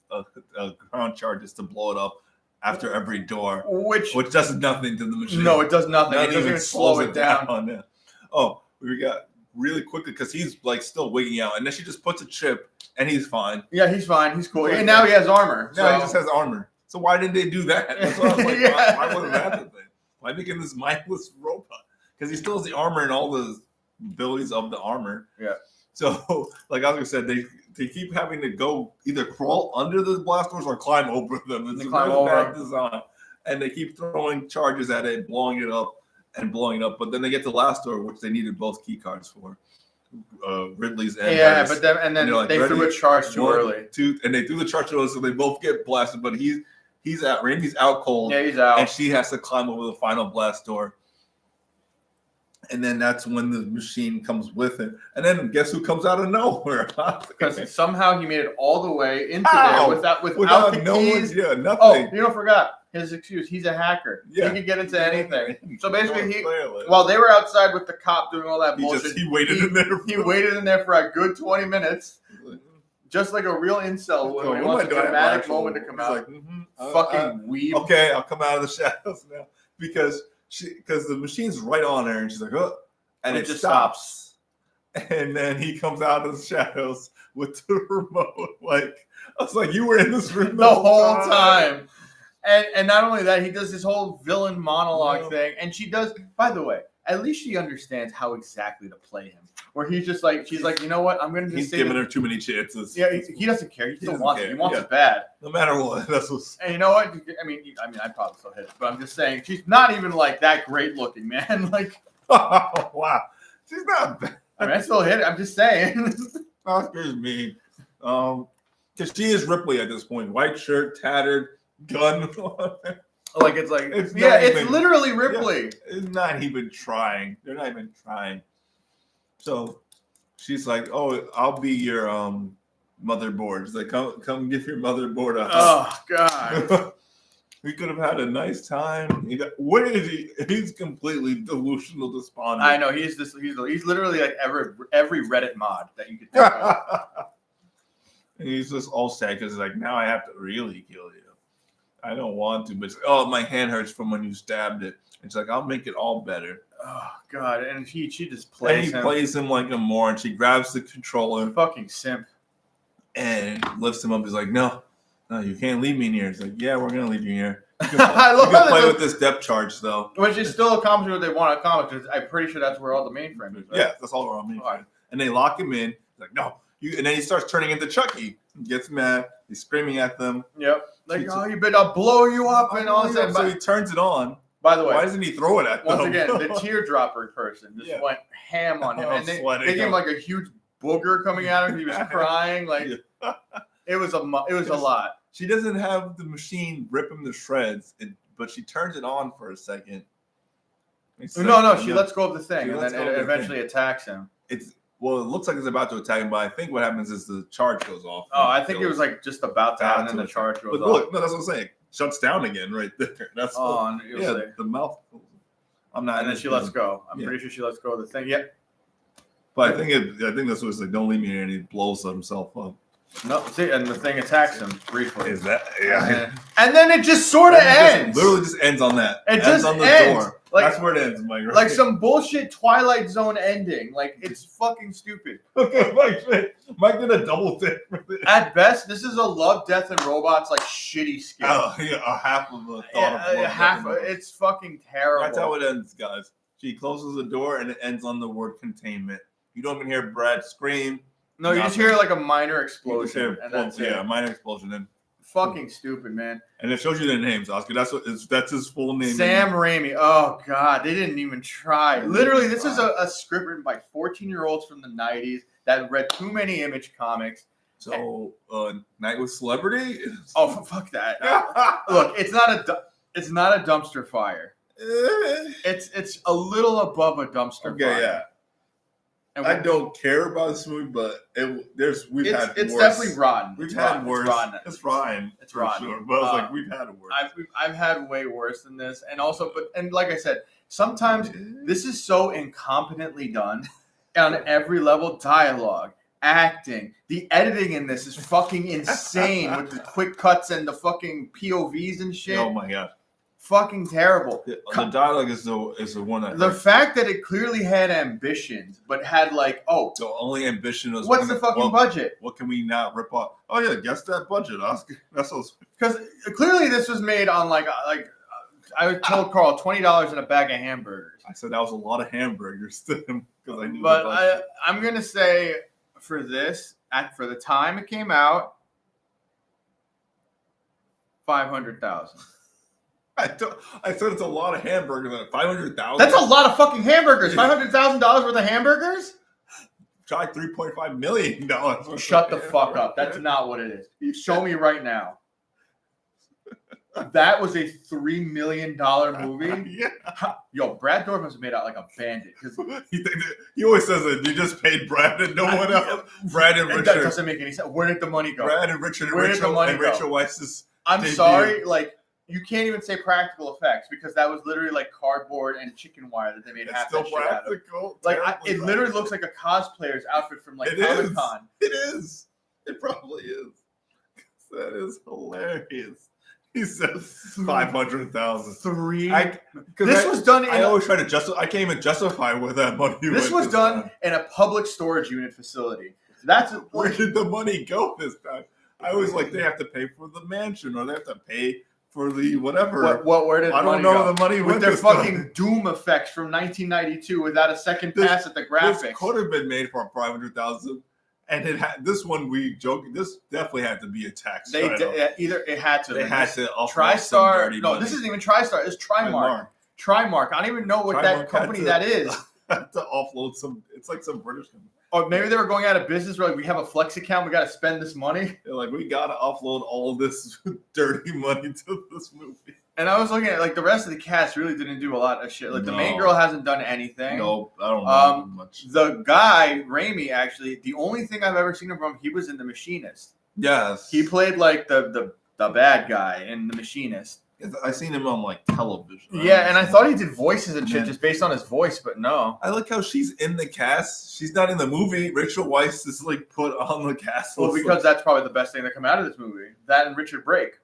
ground charges to blow it up after every door, which does nothing to the machine. No, it does nothing. It doesn't even slow it down. Yeah. Oh, we got really quickly because he's like still wigging out, and then she just puts a chip, and he's fine. Yeah, he's fine. He's cool. And now he has armor. Now he just has armor. So why didn't they do that? That's what I was like. Why wasn't that the thing? Why make him this mindless robot? Because he still has the armor and all the abilities of the armor. Yeah. So, like Oscar said, they keep having to go either crawl under the blast doors or climb over them. It's a really bad design. And they keep throwing charges at it, blowing it up. But then they get to the last door, which they needed both key cards for. Ridley's and hers. But then like, they threw a charge too early. And they threw the charge too early, so they both get blasted. But he's out. Randy's out cold. Yeah, he's out. And she has to climb over the final blast door. And then that's when the machine comes with it. And then guess who comes out of nowhere? Because somehow he made it all the way into there without the keys. Nothing. Oh, you forgot his excuse. He's a hacker. Yeah. He can get into anything. So basically, while they were outside with the cop doing all that bullshit, he waited in there. He waited in there for a good 20 minutes. Just like a real incel would when he wants a dramatic moment to come out. Like, fucking weeb. Okay, I'll come out of the shadows now. Because the machine's right on her, and she's like, oh, and it just stops. And then he comes out of the shadows with the remote. Like, I was like, you were in this room the whole time. And not only that, he does this whole villain monologue thing. And she does, by the way, at least she understands how exactly to play him. Where he's just like, she's like, you know what? I'm going to just say giving her too many chances. Yeah, he doesn't care. He still wants it. He wants it bad. No matter what. That's what's... And you know what? I mean, I'd probably still hit it. But I'm just saying, she's not even like that great looking, man. Like, oh, wow. She's not bad. I mean, I still hit it. I'm just saying. Oscar's mean. Because she is Ripley at this point. White shirt, tattered, gun. It's literally Ripley. Yeah, it's not even trying. They're not even trying. So she's like, "Oh, I'll be your motherboard." She's like, "Come give your motherboard a hug." Oh God. We could have had a nice time. What is he? He's completely delusional, despondent. I know he's literally like every Reddit mod that you could think of. And he's just all sad because he's like, now I have to really kill you. I don't want to, but it's like, my hand hurts from when you stabbed it. It's like, I'll make it all better. Oh God! And she just plays him. Plays him like a moron. She grabs the controller, fucking simp, and lifts him up. He's like, no, you can't leave me in here. It's like, yeah, we're gonna leave you here. You can play with this depth charge though, which is still accomplishing what they want to accomplish. I'm pretty sure that's where all the mainframe is. Right? Yeah, that's all around mainframe. Right. And they lock him in. He's like, no. And then he starts turning into Chucky. He gets mad. He's screaming at them. Yep. Like, you better, I'll blow you up and all that. So he turns it on. By the way, why doesn't he throw it at them? Once again, the teardropper person just went ham on him. And they gave him like a huge booger coming out of him. He was crying. Like, it was a lot. She doesn't have the machine rip him to shreds, but she turns it on for a second. No, she lets go of the thing, and then it eventually attacks him. Well, it looks like it's about to attack him, but I think what happens is the charge goes off. Oh, I think it was like just about to happen, and then the charge goes off. But look, no, that's what I'm saying. Shuts down again right there. That's the mouth. I'm not. And then she lets go. I'm pretty sure she lets go of the thing. Yep. But I think that's what it's like. Don't leave me here, and he blows himself up. No, see, and the thing attacks him briefly. Is that? Yeah. And then it just sort of ends. Literally just ends on that. It just ends on the door. Like, that's where it ends, Mike. Right? Like some bullshit Twilight Zone ending. Like, it's fucking stupid. Okay, Mike did a double take for this. At best, this is a Love, Death, and Robots like shitty skit. Oh, yeah, a half of the thought of it's fucking terrible. That's how it ends, guys. She closes the door and it ends on the word containment. You don't even hear Brad scream. No, you just hear like a minor explosion, and that's a minor explosion. And fucking stupid, man. And it shows you their names, Oscar. That's his full name. Sam Raimi. Oh God, they didn't even try. Literally, this is a script written by 14-year-olds from the 90s that read too many Image comics. So, Night with Celebrity. Oh, fuck that! Look, it's not a dumpster fire. It's a little above a dumpster fire. Yeah. And I don't care about this movie, but it's worse. Definitely rotten. We've had worse. It's rotten. It's rotten. Sure. But I was like, we've had worse. I've had way worse than this, and also, and like I said, sometimes this is so incompetently done on every level. Dialogue, acting, the editing in this is fucking insane with the quick cuts and the fucking POVs and shit. Oh my god. Fucking terrible. The dialogue is the one that the fact that it clearly had ambitions, but had like the only ambition was what's the fucking budget? What can we now rip off? Oh yeah, guess that budget, Oscar. That's because clearly this was made on like I told Carl $20 in a bag of hamburgers. I said that was a lot of hamburgers to him because I knew. But I'm gonna say for this for the time it came out, 500,000. I said it's a lot of hamburgers. 500,000. That's a lot of fucking hamburgers. $500,000 worth of hamburgers. Try $3.5 million. Shut the fuck up. That's not what it is. Show me right now. That was a $3 million movie. Yeah. Yo, Brad Dourif must have made out like a bandit because he always says that you just paid Brad and no one else. Brad and Richard. That doesn't make any sense. Where did the money go? Brad and Richard and Rachel Weisz's. I'm sorry, like. You can't even say practical effects because that was literally like cardboard and chicken wire that they made half that shit out of. Like it literally looks like a cosplayer's outfit from like Comic-Con. It is. It probably is. That is hilarious. He says 500,000. This was done. I always try to justify. I can't even justify where that money. This was done in a public storage unit facility. Where did the money go this time? I was like, they have to pay for the mansion, or they have to pay for the whatever. Where did I don't know where the money went. With their fucking Doom effects from 1992 without a second pass at the graphics. This could have been made for 500,000, and it had this one. We joke. This definitely had to be a tax. Either it had to. They had to. TriStar. No, this isn't even TriStar. It's Trimark. Trimark. I don't even know what that company that is. To offload some. It's like some British company. Or maybe they were going out of business. We're like, we have a Flex account. We got to spend this money. They're like, we got to offload all this dirty money to this movie. And I was looking at like the rest of the cast really didn't do a lot of shit. Like the main girl hasn't done anything. No, I don't know much. The guy Raimi actually, the only thing I've ever seen him from, he was in The Machinist. Yes, he played like the bad guy in The Machinist. I seen him on like television. Yeah, and I thought he did voices and shit just based on his voice, but no. I like how she's in the cast. She's not in the movie. Rachel Weisz is like put on the cast. Well, because that's probably the best thing that come out of this movie. That and Richard Brake.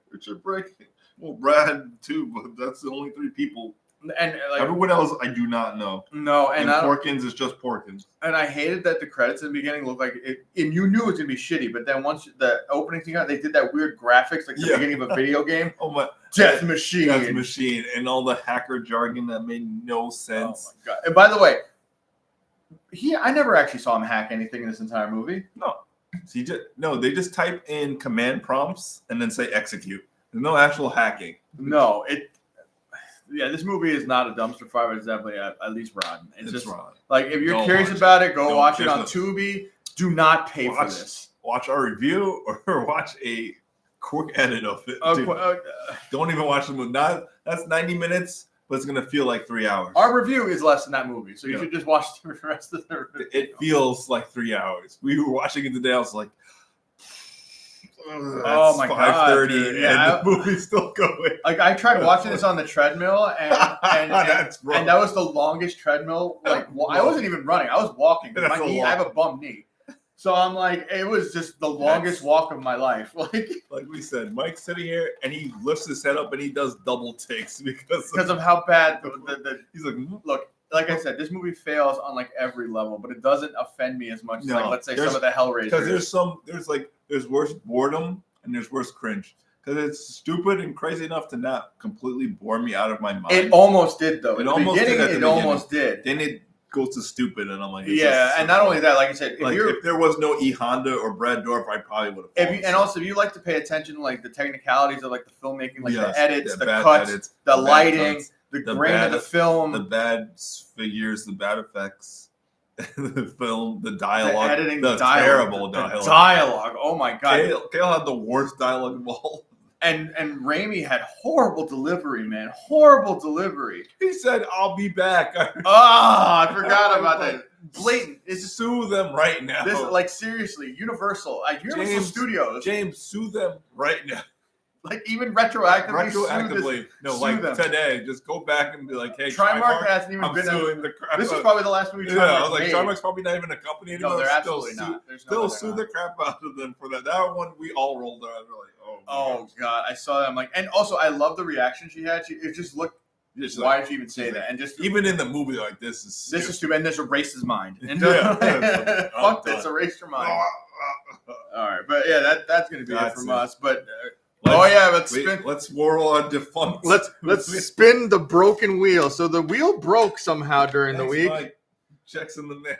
Well, Brad too, but that's the only three people. And like, everyone else, I do not know. No, and Porkins is just Porkins. And I hated that the credits in the beginning looked like it. And you knew it was gonna be shitty, but then once the opening thing out, they did that weird graphics like the beginning of a video game. Oh my. Death Machine, and all the hacker jargon that made no sense. Oh my god! And by the way, I never actually saw him hack anything in this entire movie. No, they just type in command prompts and then say execute. There's no actual hacking. No, this movie is not a dumpster fire, but it's definitely at least rotten. It's just rotten. Like if you're curious about it, go watch it on Tubi. Do not pay for this. Watch our review or watch a quick edit of it. Don't even watch the movie. That's 90 minutes, but it's gonna feel like 3 hours. Our review is less than that movie, so you should just watch the rest of the review. It feels like 3 hours. We were watching it today. I was like, oh my god, 5:30, and the movie's still going. Like I tried watching this on the treadmill, and that was the longest treadmill. Like I wasn't even running; I was walking. My knee, I have a bum knee. So I'm like, it was just the longest walk of my life. Like we said, Mike's sitting here and he lifts his head up and he does double takes because of how bad he's like. Look, like I said, this movie fails on like every level, but it doesn't offend me as much as like let's say some of the Hellraisers. Because there's worse boredom and there's worse cringe. Because it's stupid and crazy enough to not completely bore me out of my mind. It almost did though. It almost did. Then it goes to stupid, and I'm like, yeah. And not only that, like I said, if there was no E Honda or Brad Dorff, I probably would have. And also, if you like to pay attention to like the technicalities of like the filmmaking, like the edits, the bad cuts, edits, the lighting, the grain of the film, the bad figures, the bad effects, the film, the dialogue, the editing, the terrible dialogue. Dialogue. Oh my god, Kale had the worst dialogue of all. And Raimi had horrible delivery, man. Horrible delivery. He said, "I'll be back." I forgot about that. Blatant. It's sue them right now. This, like, seriously, Universal Studios. James, sue them right now. Like, even retroactively. Today. Just go back and be like, "Hey, Trimark hasn't even been suing the crap. This is probably the last movie. I was like, Trimark's probably not even a company anymore. No, they're absolutely not. Still sue the crap out of them for that. That one we all rolled our eyes. We're like, oh god, I saw that. I'm like, and also I love the reaction she had. It just looked. Why did she even say that? And just even in the movie, like this is stupid. And this erased his mind. And fuck this, erased your mind. All right, but yeah, that's gonna be it from us. But let's whirl on defunct. Let's spin the broken wheel. So the wheel broke somehow during the week. Mike. Checks in the mail.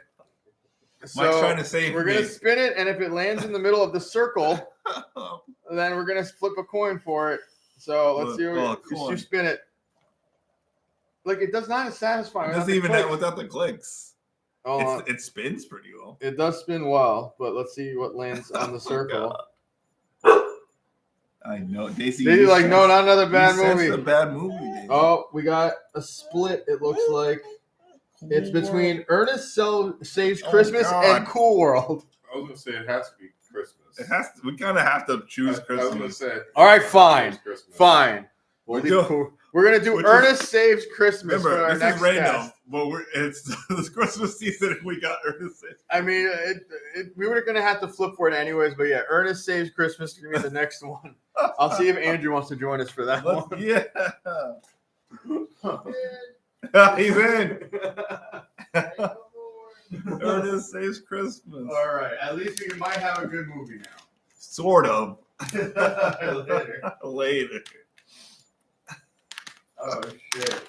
So Mike's trying to save we're gonna spin it, and if it lands in the middle of the circle, then we're gonna flip a coin for it. So let's see. You spin it. Like, it does not satisfy. It doesn't even have without the clicks. Oh, it spins pretty well. It does spin well, but let's see what lands on the circle. I know, Daisy. Like, no, not another bad movie. It's a bad movie. Daisy. Oh, we got a split. It looks like it's between Ernest Saves Christmas and Cool World. I was gonna say it has to be Christmas. It has to. We kind of have to choose Christmas. I was gonna say. All right, fine. We're gonna do Ernest Saves Christmas. Remember, for our this next is random, cast. but it's this Christmas season, and we got Ernest Saves. I mean, we were gonna have to flip for it anyways, but yeah, Ernest Saves Christmas is gonna be the next one. I'll see if Andrew wants to join us for that one. Yeah, he's in. Ernest Saves Christmas. All right, at least we might have a good movie now. Sort of. Later. Later. Oh shit.